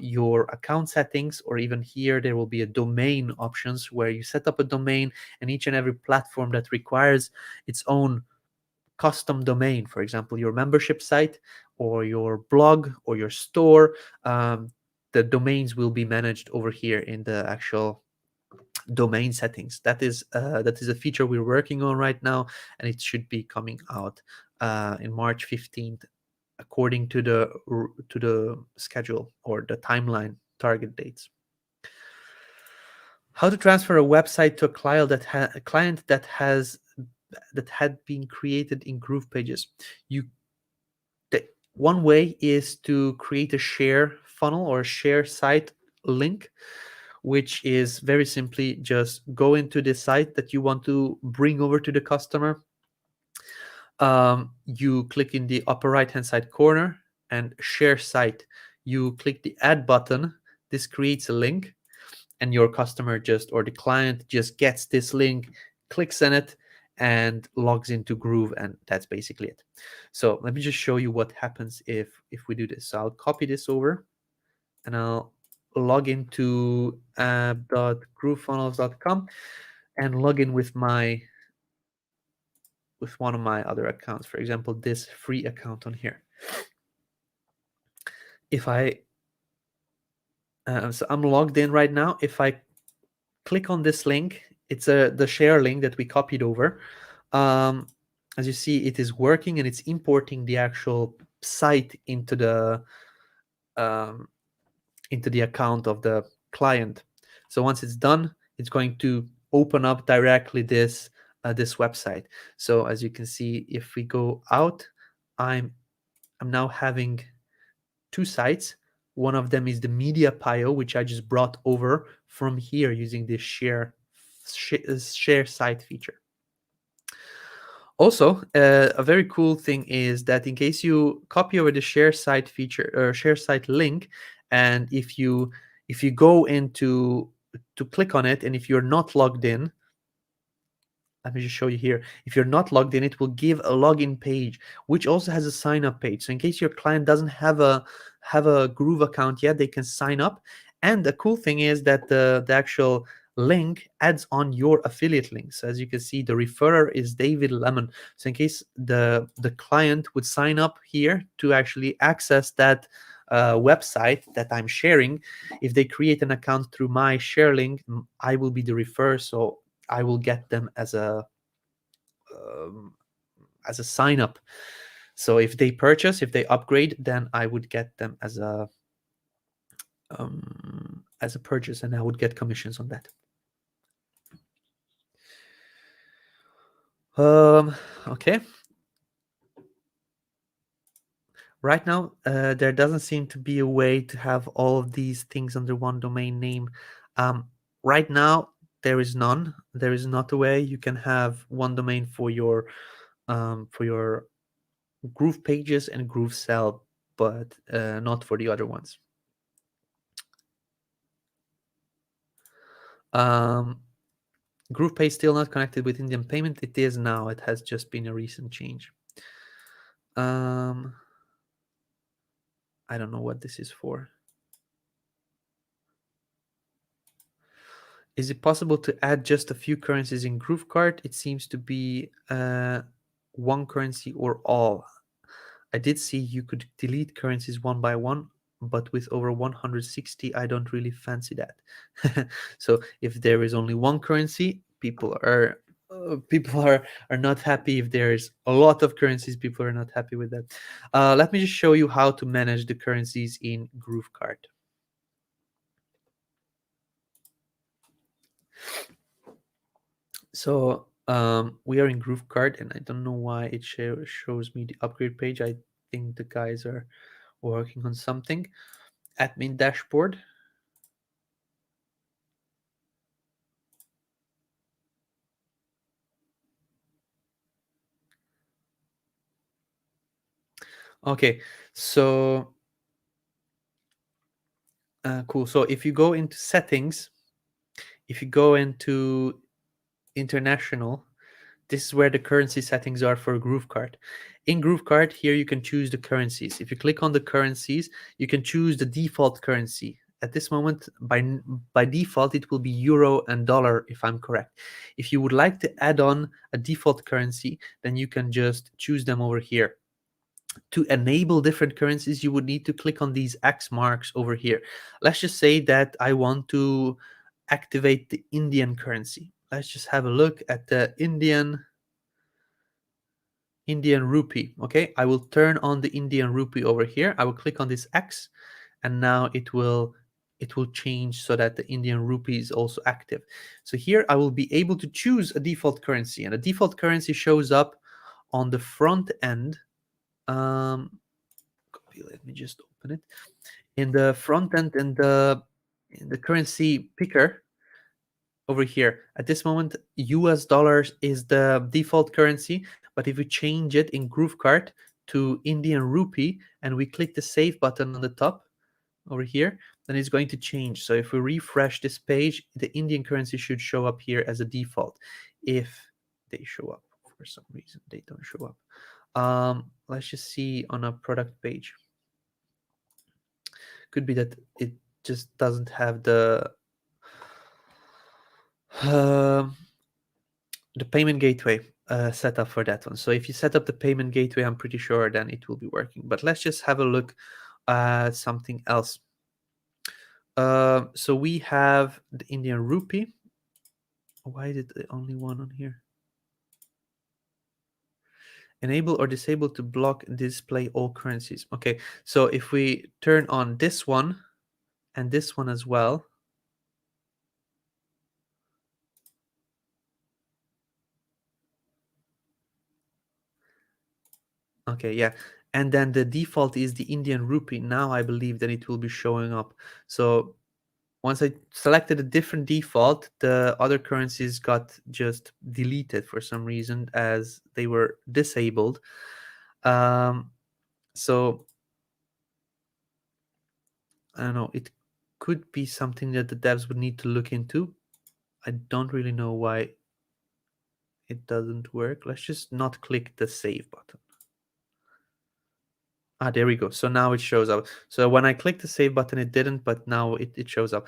your account settings, or even here there will be a domain options where you set up a domain, and each and every platform that requires its own custom domain, for example, your membership site or your blog or your store, the domains will be managed over here in the actual domain settings. That is a feature we're working on right now, and it should be coming out in March 15th, according to the schedule or the timeline target dates. How to transfer a website to a client that had been created in GroovePages. One way is to create a share funnel or share site link, which is very simply just go into the site that you want to bring over to the customer. You click in the upper right hand side corner and share site. You click the add button. This creates a link, and your customer or the client just gets this link, clicks on it, and logs into Groove, and that's basically it. So let me just show you what happens if we do this. So I'll copy this over, and I'll log into app.groovefunnels.com and log in with one of my other accounts, for example, this free account on here. If I so I'm logged in right now. If I click on this link, it's the share link that we copied over. As you see, it is working, and it's importing the actual site into the account of the client. So once it's done, it's going to open up directly this website. So as you can see, if we go out, I'm now having two sites. One of them is the media pio, which I just brought over from here using this share site feature. Also, a very cool thing is that in case you copy over the share site feature or share site link, and if you go into to click on it, and if you're not logged in, let me just show you here. If you're not logged in, it will give a login page, which also has a sign up page. So in case your client doesn't have a Groove account yet, they can sign up. And the cool thing is that the actual link adds on your affiliate links. So as you can see, the referrer is David Lemon. So in case the client would sign up here to actually access that website that I'm sharing, if they create an account through my share link, I will be the referrer. So I will get them as a sign up. So if they purchase, if they upgrade, then I would get them as a purchase, and I would get commissions on that. Okay. Right now, there doesn't seem to be a way to have all of these things under one domain name. Right now, there is none. There is not a way you can have one domain for your for your GroovePages and GrooveSell, but not for the other ones. GroovePay still not connected with Indian payment. It is now. It has just been a recent change. I don't know what this is for. Is it possible to add just a few currencies in GrooveKart? It seems to be one currency or all. I did see you could delete currencies one by one, but with over 160, I don't really fancy that. So if there is only one currency, people are not happy. If there is a lot of currencies, people are not happy with that. Let me just show you how to manage the currencies in GrooveKart. So we are in GrooveKart, and I don't know why it shows me the upgrade page. I think the guys are working on something. Admin dashboard. Okay, so cool. So if you go into settings, if you go into international, this is where the currency settings are for GrooveKart. In GrooveKart, here you can choose the currencies. If you click on the currencies, you can choose the default currency. At this moment, by default, it will be euro and dollar, if I'm correct. If you would like to add on a default currency, then you can just choose them over here. To enable different currencies, you would need to click on these X marks over here. Let's just say that I want to activate the Indian currency. Let's just have a look at the Indian rupee. Okay, I will turn on the Indian rupee over here. I will click on this X, and now it will change so that the Indian rupee is also active. So here I will be able to choose a default currency, and a default currency shows up on the front end. Let me just open it. In the front end, in the currency picker over here. At this moment, US dollars is the default currency, but if we change it in GrooveKart to Indian rupee and we click the save button on the top over here, then it's going to change. So if we refresh this page, the Indian currency should show up here as a default. If they show up for some reason, they don't show up. Let's just see on a product page. Could be that it just doesn't have the payment gateway set up for that one. So if you set up the payment gateway, I'm pretty sure then it will be working. But let's just have a look at something else. So we have the Indian rupee. Why is it the only one on here? Enable or disable to block and display all currencies. Okay, so if we turn on this one and this one as well. Okay, yeah. And then the default is the Indian rupee. Now I believe that it will be showing up. So once I selected a different default, the other currencies got just deleted for some reason as they were disabled. So I don't know. It could be something that the devs would need to look into. I don't really know why it doesn't work. Let's just not click the save button. Ah, there we go. So now it shows up. So when I click the save button, it didn't, but now it shows up.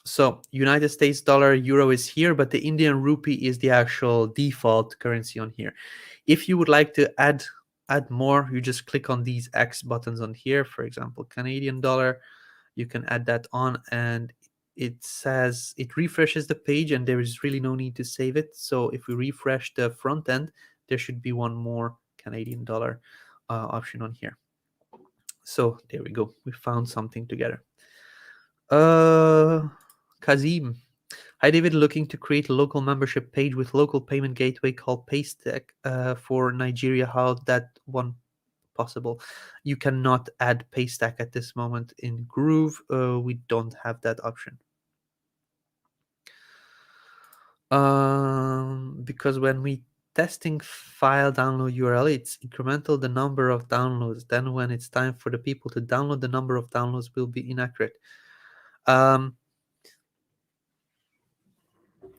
So United States dollar, euro is here, but the Indian rupee is the actual default currency on here. If you would like to add more, you just click on these X buttons on here. For example, Canadian dollar, you can add that on, and it says it refreshes the page, and there is really no need to save it. So if we refresh the front end, there should be one more Canadian dollar option on here. So there we go. We found something together. Kazim. Hi, David. Looking to create a local membership page with local payment gateway called Paystack for Nigeria. How that one possible? You cannot add Paystack at this moment in Groove. We don't have that option. Because when we testing file download URL, it's incremental the number of downloads. Then when it's time for the people to download, the number of downloads will be inaccurate.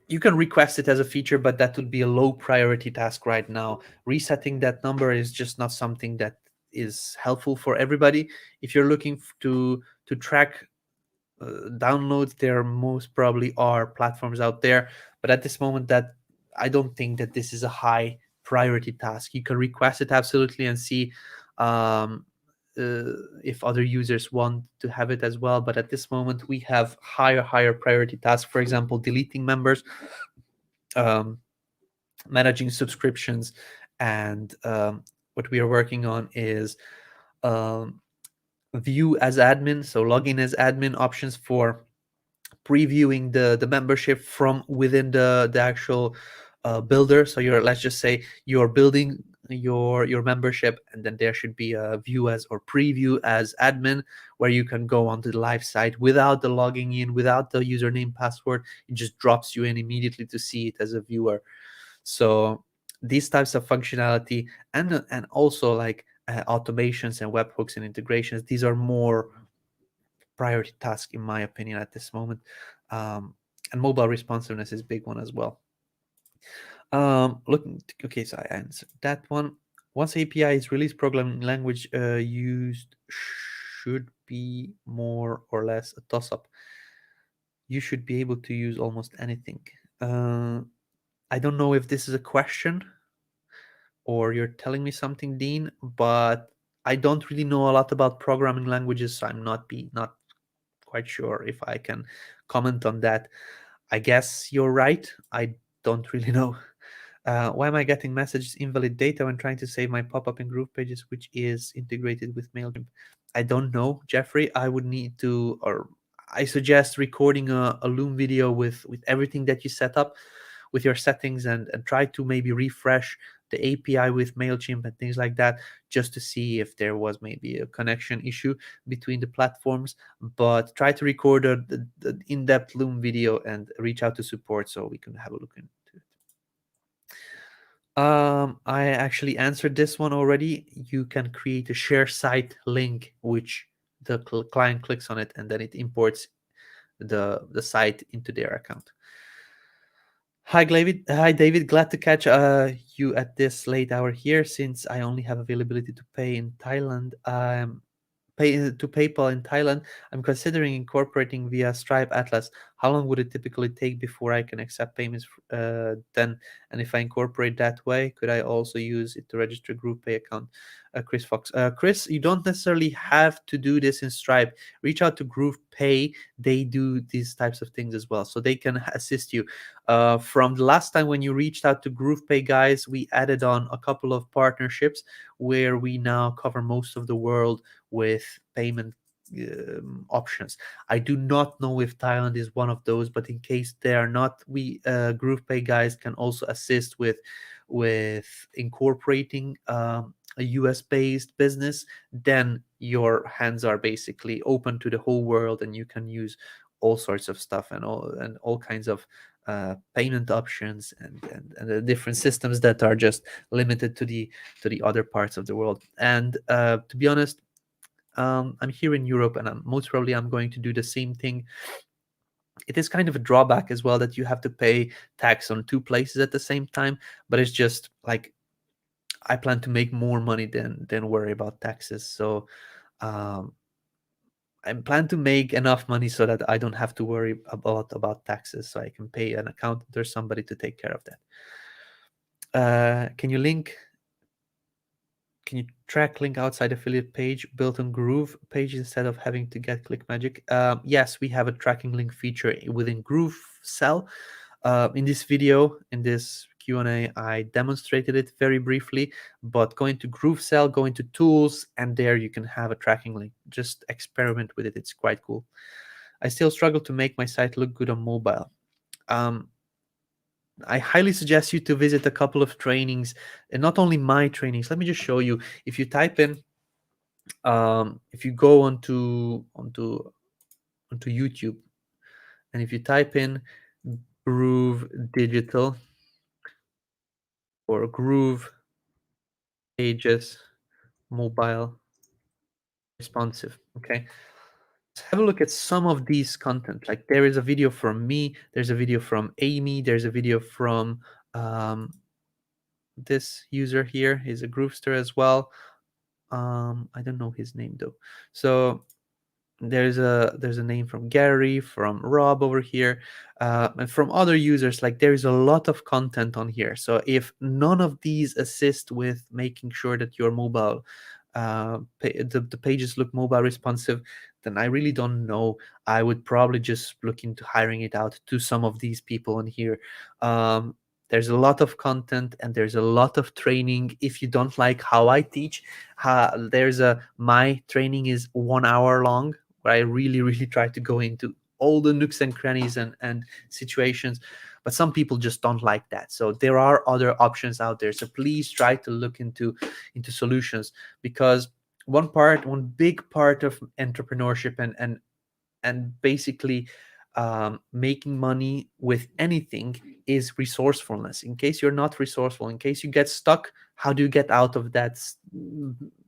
You can request it as a feature, but that would be a low priority task right now. Resetting that number is just not something that is helpful for everybody. If you're looking to track downloads, there most probably are platforms out there, but at this moment, that I don't think that this is a high priority task. You can request it absolutely and see um, if other users want to have it as well, but at this moment we have higher priority tasks. For example, deleting members, um, managing subscriptions, and what we are working on is um, view as admin, so login as admin options for previewing the membership from within the actual builder. So you're, let's just say you're building your membership, and then there should be a view as or preview as admin, where you can go onto the live site without the logging in, without the username password. It just drops you in immediately to see it as a viewer. So these types of functionality, and also like automations and webhooks and integrations, these are more priority task in my opinion at this moment. And mobile responsiveness is a big one as well. Looking, okay, so I answered that one. Once API is released, programming language used should be more or less a toss-up. You should be able to use almost anything. I don't know if this is a question or you're telling me something, Dean, but I don't really know a lot about programming languages, so I'm not quite sure if I can comment on that. I guess you're right. I don't really know. Why am I getting messages invalid data when trying to save my pop-up in GroovePages, which is integrated with MailChimp? I don't know, Jeffrey. I would need to, or I suggest recording a Loom video with everything that you set up with your settings, and try to maybe refresh the API with MailChimp and things like that, just to see if there was maybe a connection issue between the platforms. But try to record the in-depth Loom video and reach out to support so we can have a look into it. I actually answered this one already. You can create a share site link, which the client clicks on it, and then it imports the site into their account. Hi, David. Hi, David. Glad to catch you at this late hour here. Since I only have availability to pay in Thailand, pay to PayPal in Thailand, I'm considering incorporating via Stripe Atlas. How long would it typically take before I can accept payments then? And if I incorporate that way, could I also use it to register GroovePay account? Chris Fox. Chris, you don't necessarily have to do this in Stripe. Reach out to GroovePay. They do these types of things as well, so they can assist you. From the last time when you reached out to GroovePay, guys, we added on a couple of partnerships where we now cover most of the world with payment options. I do not know if Thailand is one of those, but in case they are not, we GroovePay guys can also assist with incorporating a US based business. Then your hands are basically open to the whole world, and you can use all sorts of stuff and all kinds of payment options and the different systems that are just limited to the other parts of the world. And to be honest, I'm here in Europe, and most probably I'm going to do the same thing. It is kind of a drawback as well that you have to pay tax on two places at the same time, but it's just like I plan to make more money than worry about taxes. So um, I plan to make enough money so that I don't have to worry about taxes, so I can pay an accountant or somebody to take care of that. Can you track link outside affiliate page built on Groove page instead of having to get ClickMagick? Yes, we have a tracking link feature within GrooveSell. In this video, in this Q&A, I demonstrated it very briefly, but go into GrooveSell, go into tools, and there you can have a tracking link. Just experiment with it. It's quite cool. I still struggle to make my site look good on mobile. I highly suggest you to visit a couple of trainings, and not only my trainings. Let me just show you. If you type in, if you go onto YouTube, and if you type in Groove Digital, for GroovePages mobile responsive. Okay, let's have a look at some of these content. Like there is a video from me, there's a video from Amy, there's a video from this user here. He's a Groovester as well. I don't know his name though. So there's a name from Gary, from Rob over here, and from other users. Like there is a lot of content on here. So if none of these assist with making sure that your mobile the pages look mobile responsive, then I really don't know. I would probably just look into hiring it out to some of these people in here. There's a lot of content and there's a lot of training. If you don't like how I teach, my training is 1 hour long, where I really try to go into all the nooks and crannies and situations. But some people just don't like that. So there are other options out there. So please try to look into solutions, because one big part of entrepreneurship and basically making money with anything is resourcefulness. In case you're not resourceful, in case you get stuck, how do you get out of that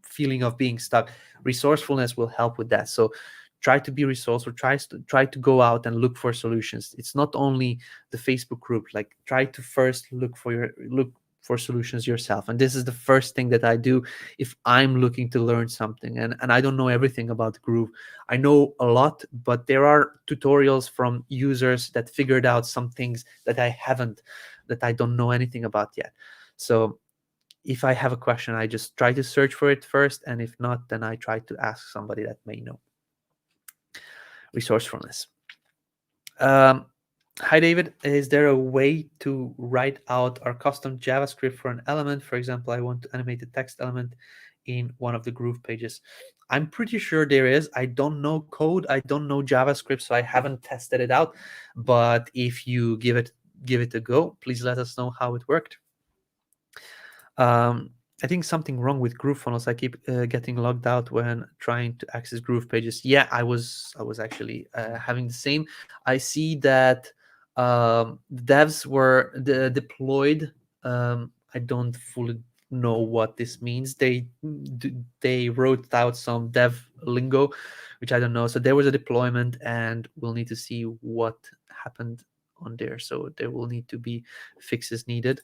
feeling of being stuck? Resourcefulness will help with that. So try to be resourceful, try to go out and look for solutions. It's not only the Facebook group. Like try to first look for solutions yourself. And this is the first thing that I do if I'm looking to learn something. And I don't know everything about Groove. I know a lot, but there are tutorials from users that figured out some things that I don't know anything about yet. So if I have a question, I just try to search for it first. And if not, then I try to ask somebody that may know. Resourcefulness. Hi, David. Is there a way to write out our custom JavaScript for an element? For example, I want to animate a text element in one of the Groove pages. I'm pretty sure there is. I don't know code. I don't know JavaScript, so I haven't tested it out. But if you give it a go, please let us know how it worked. I think something wrong with GrooveFunnels. I keep getting logged out when trying to access GroovePages. Yeah, I was actually having the same. I see that devs were deployed. I don't fully know what this means. They wrote out some dev lingo, which I don't know. So there was a deployment, and we'll need to see what happened on there. So there will need to be fixes needed.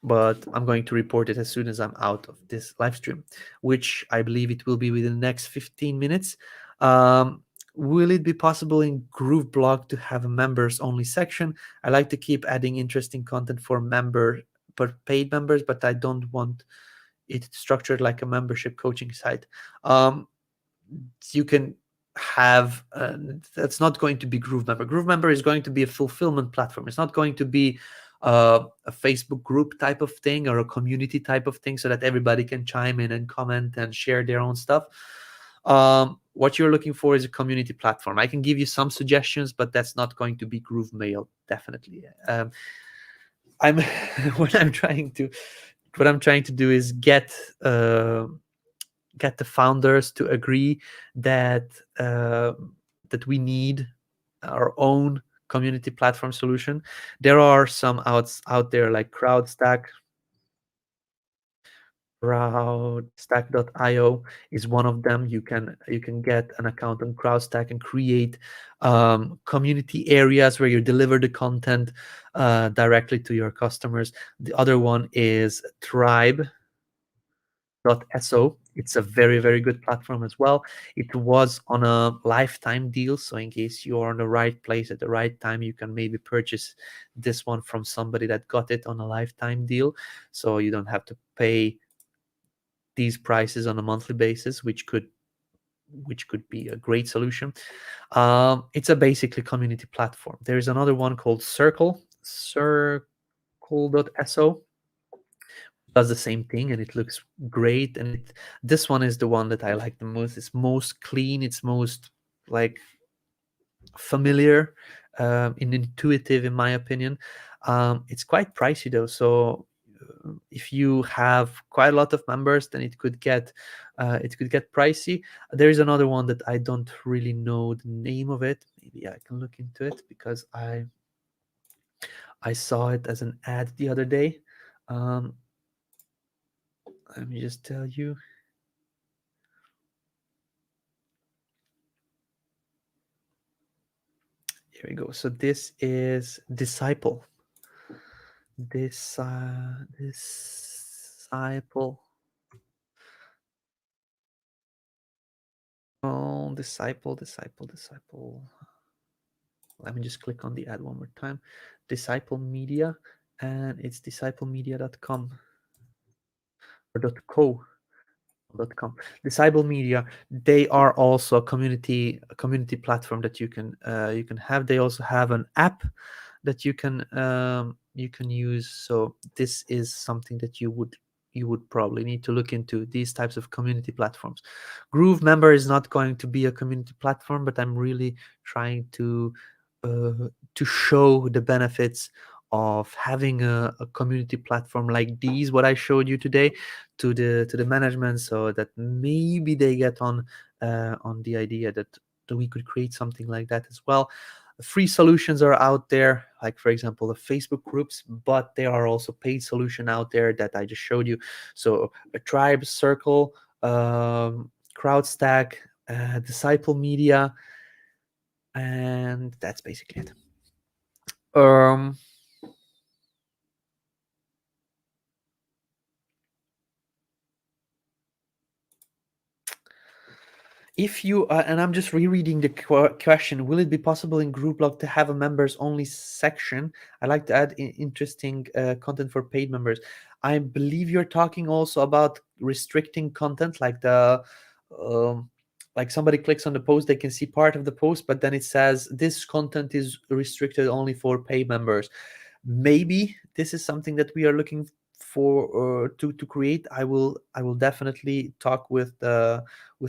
But I'm going to report it as soon as I'm out of this live stream, which I believe it will be within the next 15 minutes. Will it be possible in GrooveBlog to have a members only section? I like to keep adding interesting content for paid members, but I don't want it structured like a membership coaching site. You can have that's not going to be GrooveMember. GrooveMember is going to be a fulfillment platform. It's not going to be a Facebook group type of thing or a community type of thing, so that everybody can chime in and comment and share their own stuff. What you're looking for is a community platform. I can give you some suggestions, but that's not going to be GrooveMail, definitely. What I'm trying to do is get the founders to agree that that we need our own community platform solution. There are some out there like Crowdstack.io is one of them. You can get an account on Crowdstack and create community areas where you deliver the content directly to your customers. The other one is Tribe.so. It's a very good platform as well. It was on a lifetime deal, so in case you're in the right place at the right time, you can maybe purchase this one from somebody that got it on a lifetime deal, so you don't have to pay these prices on a monthly basis, which could be a great solution. It's a basically community platform. There is another one called Circle.so. Does the same thing, and it looks great. And this one is the one that I like the most. It's most clean. It's most like familiar, and intuitive, in my opinion. It's quite pricey though, so if you have quite a lot of members, then it could get pricey. There is another one that I don't really know the name of it. Maybe I can look into it, because I saw it as an ad the other day. Um, let me just tell you. Here we go. So this is Disciple. Disciple. Oh, Disciple. Let me just click on the ad one more time. Disciple Media, and it's disciplemedia.com or .co. .com. Disciple Media, they are also a community platform that you can have. They also have an app that you can use. So this is something that you would probably need to look into, these types of community platforms. GrooveMember is not going to be a community platform, but I'm really trying to show the benefits of having a community platform like these, what I showed you today, to the management, so that maybe they get on the idea that we could create something like that as well. Free solutions are out there, like for example the Facebook groups, but there are also paid solution out there that I just showed you. So a tribe, circle, CrowdStack, Disciple Media, and that's basically it. um If you and I'm just rereading the question, will it be possible in GrooveBlog to have a members only section? I like to add interesting content for paid members. I believe you're talking also about restricting content, like the like somebody clicks on the post, they can see part of the post, but then it says this content is restricted only for paid members. Maybe this is something that we are looking for to create. I will definitely talk with the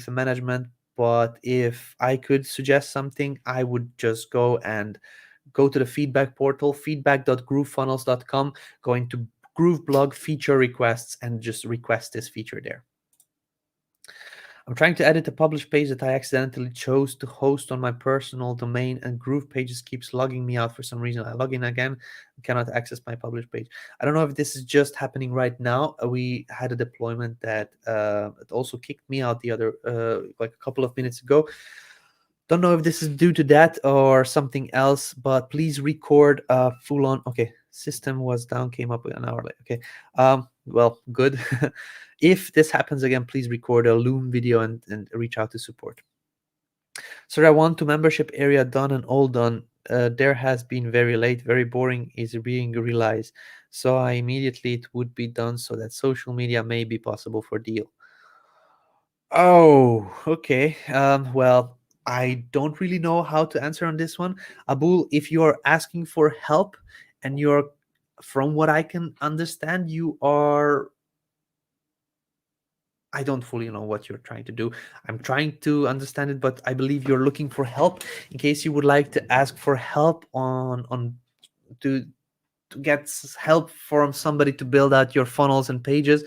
management, but if I could suggest something, I would just go to the feedback portal, feedback.groovefunnels.com, go into GrooveBlog feature requests, and just request this feature there. I'm trying to edit a published page that I accidentally chose to host on my personal domain, and GroovePages keeps logging me out for some reason. I log in again, cannot access my published page. I don't know if this is just happening right now. We had a deployment that it also kicked me out the other like a couple of minutes ago. Don't know if this is due to that or something else, but please record a full-on. Okay, system was down, came up an hour late. Okay, well, good. If this happens again, please record a Loom video and reach out to support. So I want to membership area done and all done. There has been very late, very boring is being realized. So I immediately it would be done so that social media may be possible for deal. Oh, okay. Well, I don't really know how to answer on this one. Abul, if you're asking for help and from what I can understand, I don't fully know what you're trying to do. I'm trying to understand it, but I believe you're looking for help. In case you would like to ask for help to get help from somebody to build out your funnels and pages,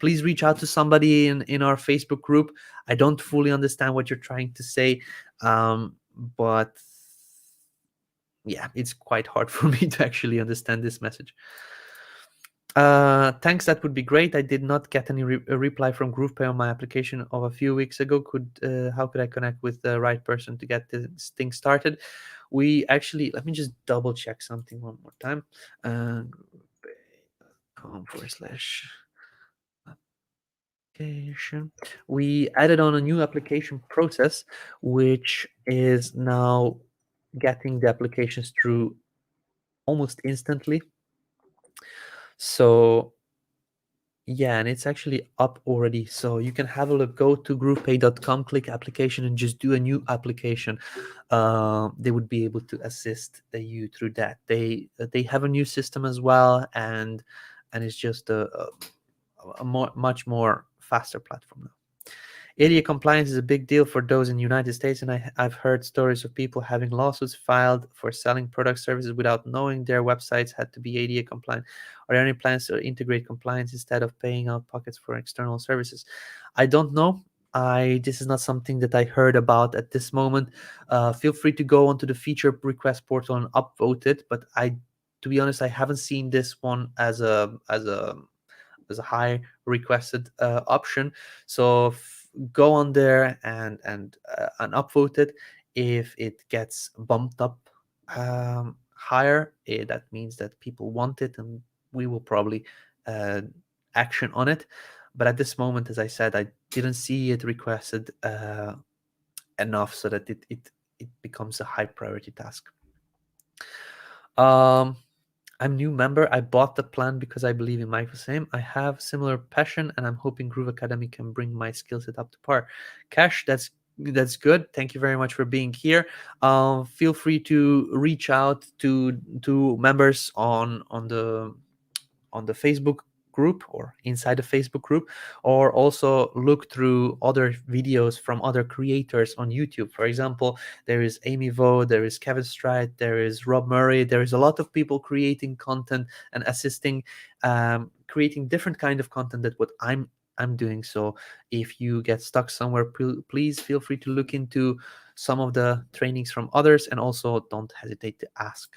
please reach out to somebody in our Facebook group. I don't fully understand what you're trying to say, but yeah, it's quite hard for me to actually understand this message. Thanks, that would be great. I did not get any reply from GroovePay on my application of a few weeks ago. How could I connect with the right person to get this thing started? We actually, let me just double check something one more time. GroovePay.com/application. We added on a new application process, which is now getting the applications through almost instantly. So yeah, and it's actually up already. So you can have a look, go to groovepay.com, click application, and just do a new application. They would be able to assist you through that. They have a new system as well, and it's just a much more faster platform now. ADA compliance is a big deal for those in the United States, and I've heard stories of people having lawsuits filed for selling product services without knowing their websites had to be ADA compliant. Are there any plans to integrate compliance instead of paying out pockets for external services? I don't know. This is not something that I heard about at this moment. Feel free to go onto the feature request portal and upvote it, but I to be honest, I haven't seen this one as a high requested option. So go on there and upvote it. If it gets bumped up higher, that means that people want it, and we will probably uh, action on it. But at this moment, as I said, I didn't see it requested enough so that it becomes a high priority task. I'm new member. I bought the plan because I believe in microsame. I have similar passion, and I'm hoping Groove Academy can bring my skill set up to par. Cash, that's good. Thank you very much for being here. Feel free to reach out to members on the Facebook group or inside the Facebook group, or also look through other videos from other creators on YouTube. For example, there is Amy Vo, there is Kevin Stride, there is Rob Murray. There is a lot of people creating content and assisting, creating different kind of content that what I'm doing. So if you get stuck somewhere, please feel free to look into some of the trainings from others, and also don't hesitate to ask.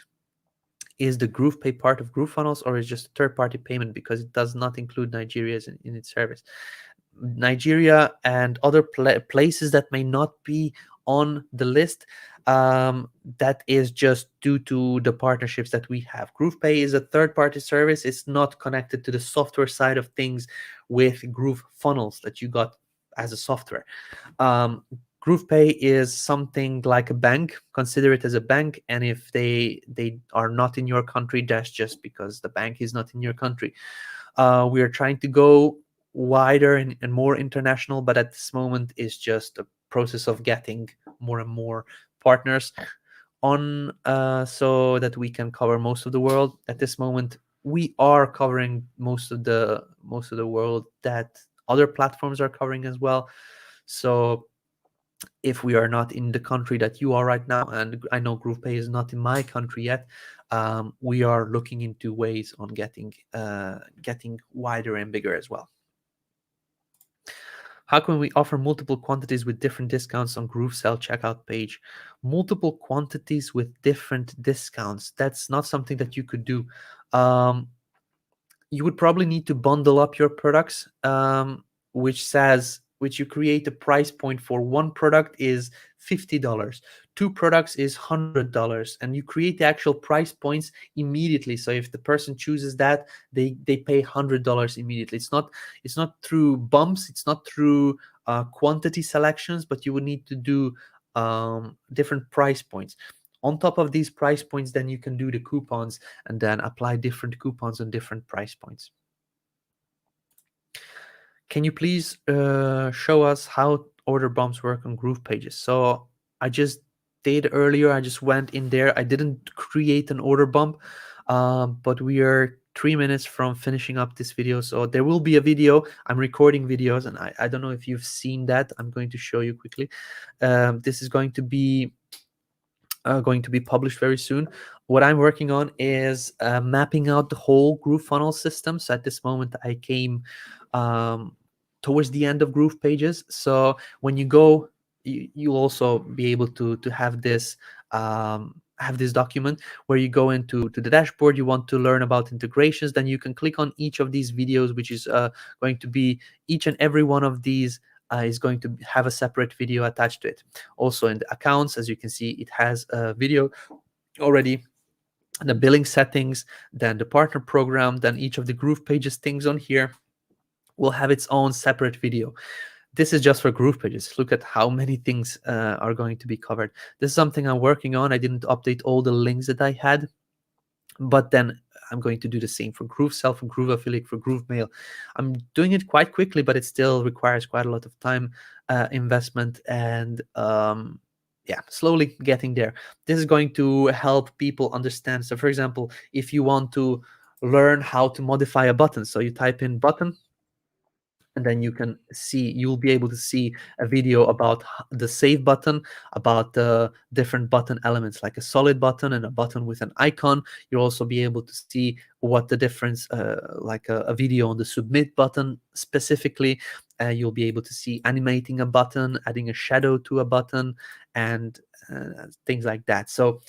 Is the GroovePay part of GrooveFunnels, or is just a third-party payment because it does not include Nigeria in its service? Nigeria and other places that may not be on the list, that is just due to the partnerships that we have. GroovePay is a third-party service. It's not connected to the software side of things with GrooveFunnels that you got as a software. GroovePay is something like a bank. Consider it as a bank, and if they are not in your country, that's just because the bank is not in your country. We are trying to go wider and more international, but at this moment it's just a process of getting more and more partners on, so that we can cover most of the world. At this moment, we are covering most of the world that other platforms are covering as well. So if we are not in the country that you are right now, and I know GroovePay is not in my country yet, we are looking into ways on getting wider and bigger as well. How can we offer multiple quantities with different discounts on GrooveSell checkout page? Multiple quantities with different discounts. That's not something that you could do. You would probably need to bundle up your products, which you create a price point for. One product is $50, two products is $100, and you create the actual price points immediately. So if the person chooses that, they pay $100 immediately. It's not through bumps, it's not through quantity selections, but you would need to do different price points. On top of these price points, then you can do the coupons and then apply different coupons on different price points. Can you please show us how order bumps work on GroovePages? So I just did earlier. I just went in there. I didn't create an order bump, but we are 3 minutes from finishing up this video. So there will be a video. I'm recording videos, and I don't know if you've seen that. I'm going to show you quickly. This is going to be published very soon. What I'm working on is mapping out the whole GrooveFunnels system. So at this moment, I came towards the end of GroovePages. So when you go, you'll also be able to have this document where you go into the dashboard. You want to learn about integrations, then you can click on each of these videos, which is going to be each and every one of these is going to have a separate video attached to it. Also in the accounts, as you can see, it has a video already. The billing settings, then the partner program, then each of the GroovePages things on here will have its own separate video. This is just for GroovePages. Look at how many things are going to be covered. This is something I'm working on. I didn't update all the links that I had, but then I'm going to do the same for GrooveSell, for GrooveAffiliate, for GrooveMail. I'm doing it quite quickly, but it still requires quite a lot of time investment, and yeah, slowly getting there. This is going to help people understand. So for example, if you want to learn how to modify a button, so you type in button, and then you'll be able to see a video about the save button, about the different button elements, like a solid button and a button with an icon. You'll also be able to see what the difference, like a video on the submit button specifically. You'll be able to see animating a button, adding a shadow to a button, and things like that. So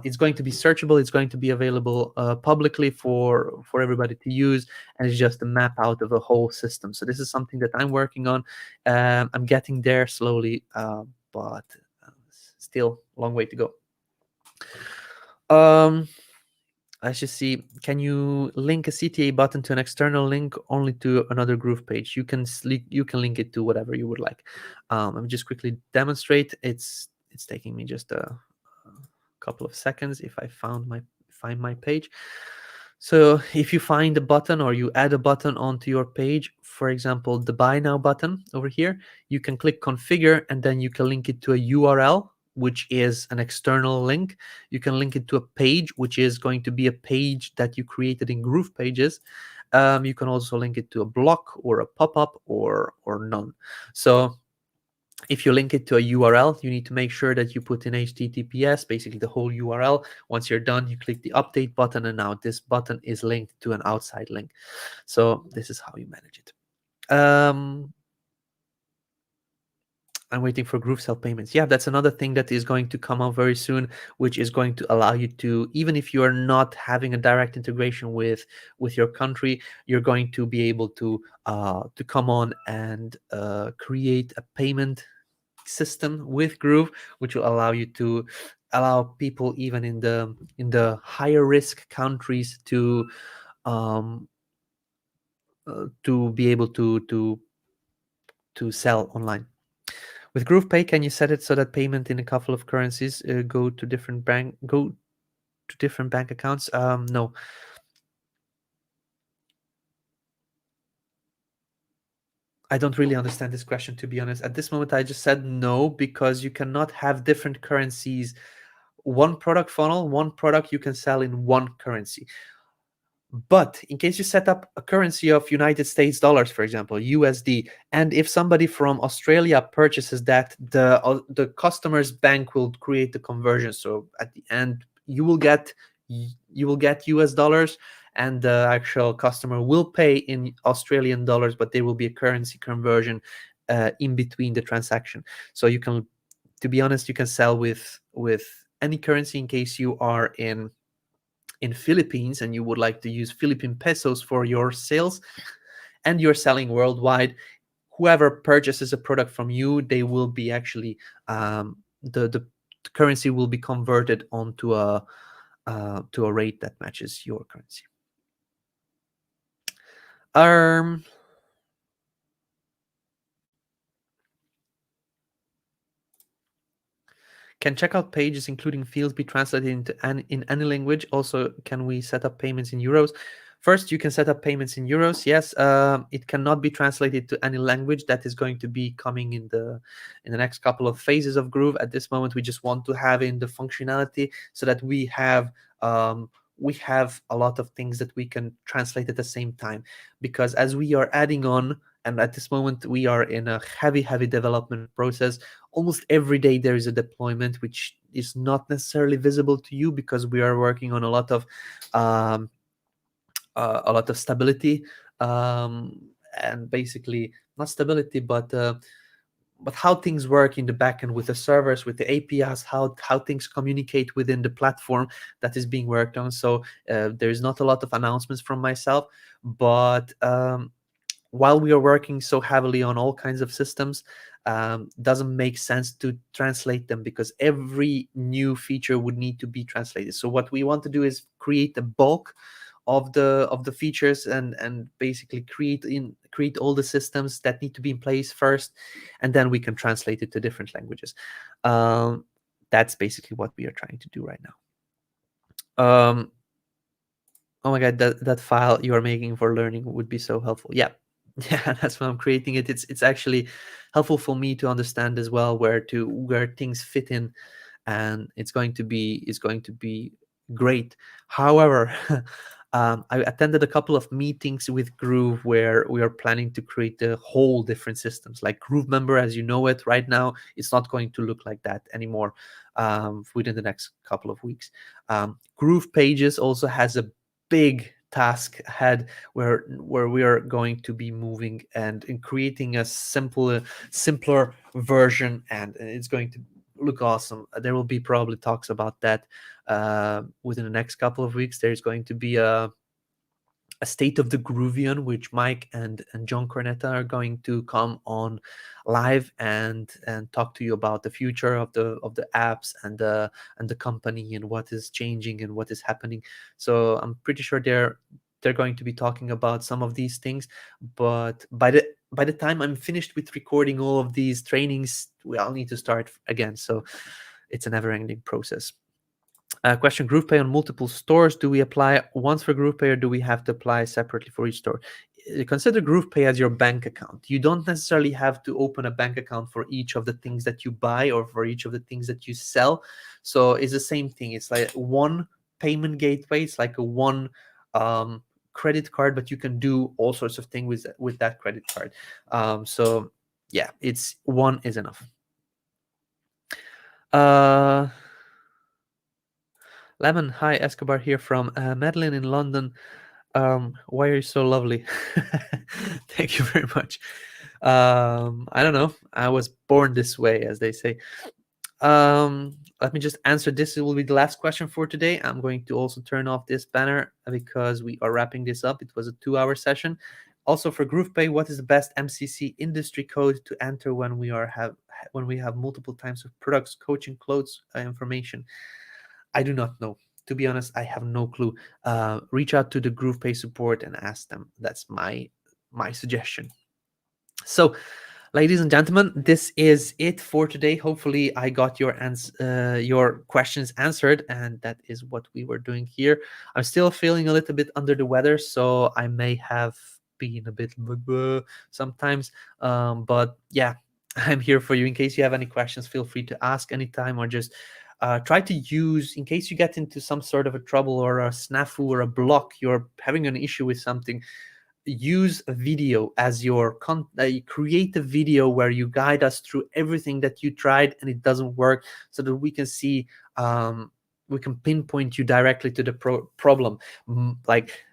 it's going to be searchable. It's going to be available publicly for everybody to use, and it's just a map out of a whole system. So this is something that I'm working on. I'm getting there slowly, but still a long way to go. Let's just see. Can you link a CTA button to an external link only to another Groove page? You can link it to whatever you would like. Let me just quickly demonstrate. It's taking me just a couple of seconds if I find my page. So if you find a button or you add a button onto your page, for example, the Buy Now button over here, you can click Configure, and then you can link it to a URL, which is an external link. You can link it to a page, which is going to be a page that you created in GroovePages. You can also link it to a block or a pop-up or none. So if you link it to a URL, you need to make sure that you put in HTTPS, basically the whole URL. Once you're done, you click the update button, and now this button is linked to an outside link. So this is how you manage it. I'm waiting for GrooveSell payments. Yeah, that's another thing that is going to come out very soon, which is going to allow you to, even if you are not having a direct integration with your country, you're going to be able to come on and create a payment system with Groove, which will allow you to allow people even in the higher risk countries to be able to sell online. With GroovePay, can you set it so that payment in a couple of currencies go to different bank accounts? No. I don't really understand this question, to be honest. At this moment, I just said no, because you cannot have different currencies. One product funnel, one product you can sell in one currency. But in case you set up a currency of United States dollars, for example, USD, and if somebody from Australia purchases that, the customer's bank will create the conversion. So at the end, you will get US dollars, and the actual customer will pay in Australian dollars, but there will be a currency conversion in between the transaction. So you can, to be honest, you can sell with any currency. In case you are in Philippines and you would like to use Philippine pesos for your sales and you're selling worldwide, whoever purchases a product from you, they will be actually the currency will be converted onto a to a rate that matches your currency. Can checkout pages, including fields, be translated in any language? Also, can we set up payments in euros? First, you can set up payments in euros. Yes, it cannot be translated to any language. That is going to be coming in the next couple of phases of Groove. At this moment, we just want to have in the functionality so that we have a lot of things that we can translate at the same time. Because as we are adding on, and at this moment we are in a heavy development process. Almost every day there is a deployment which is not necessarily visible to you, because we are working on a lot of stability, and basically not stability, but how things work in the backend with the servers, with the APIs, how things communicate within the platform that is being worked on. So there's not a lot of announcements from myself, but while we are working so heavily on all kinds of systems, doesn't make sense to translate them, because every new feature would need to be translated. So what we want to do is create the bulk of the features, and basically create all the systems that need to be in place first, and then we can translate it to different languages. That's basically what we are trying to do right now. Oh my god, that file you are making for learning would be so helpful. Yeah. Yeah, that's why I'm creating it. It's actually helpful for me to understand as well where things fit in, and it's going to be great. However, I attended a couple of meetings with Groove where we are planning to create a whole different systems. Like GrooveMember, as you know it right now, it's not going to look like that anymore within the next couple of weeks. GroovePages also has a big task ahead where we are going to be moving and creating a simpler version, and it's going to look awesome. There will be probably talks about that within the next couple of weeks. There's going to be a state of the Groovian, which Mike and John Cornetta are going to come on live and talk to you about the future of the apps and the company and what is changing and what is happening. So I'm pretty sure they're going to be talking about some of these things. But by the time I'm finished with recording all of these trainings, we all need to start again. So it's a never-ending process. Question: GroovePay on multiple stores. Do we apply once for GroovePay, or do we have to apply separately for each store? Consider GroovePay as your bank account. You don't necessarily have to open a bank account for each of the things that you buy or for each of the things that you sell. So it's the same thing. It's like one payment gateway. It's like a one credit card, but you can do all sorts of things with that credit card. So yeah, it's one is enough. Lemon, hi, Escobar here from Madeline in London. Why are you so lovely? Thank you very much. I don't know. I was born this way, as they say. Let me just answer this. It will be the last question for today. I'm going to also turn off this banner because we are wrapping this up. It was a 2-hour session. Also for GroovePay, what is the best MCC industry code to enter when we have multiple types of products, coaching, clothes, information? I do not know. To be honest, I have no clue. Reach out to the GroovePay support and ask them. That's my suggestion. So, ladies and gentlemen, this is it for today. Hopefully, I got your questions answered, and that is what we were doing here. I'm still feeling a little bit under the weather, so I may have been a bit sometimes. But yeah, I'm here for you. In case you have any questions, feel free to ask anytime, or just try to use, in case you get into some sort of a trouble or a snafu or a block, you're having an issue with something, use a video as your create a video where you guide us through everything that you tried and it doesn't work, so that we can see, we can pinpoint you directly to the problem. Like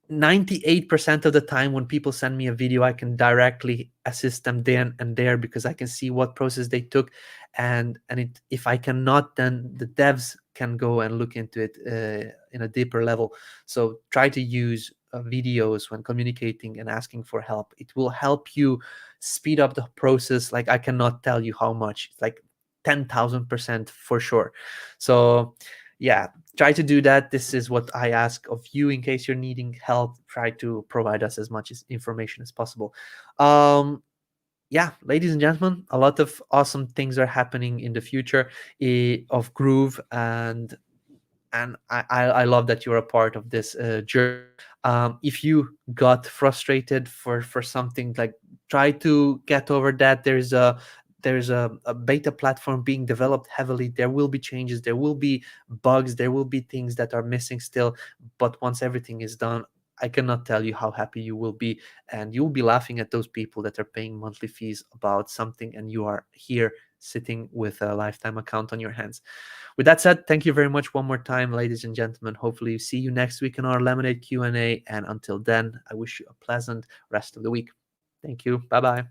98% of the time when people send me a video, I can directly assist them then and there, because I can see what process they took, and if I cannot, then the devs can go and look into it in a deeper level. So try to use videos when communicating and asking for help. It will help you speed up the process. Like, I cannot tell you how much. It's like 10,000% for sure. So yeah, try to do that. This is what I ask of you. In case you're needing help, try to provide us as much information as possible. Yeah, ladies and gentlemen, a lot of awesome things are happening in the future of Groove, and I love that you're a part of this journey. If you got frustrated for something, like, try to get over that. There's a beta platform being developed heavily. There will be changes, there will be bugs, there will be things that are missing still, but once everything is done, I cannot tell you how happy you will be, and you'll be laughing at those people that are paying monthly fees about something, and you are here sitting with a lifetime account on your hands. With that said, thank you very much one more time, ladies and gentlemen. Hopefully see you next week in our LemonAid Q&A, and until then, I wish you a pleasant rest of the week. Thank you. Bye-bye.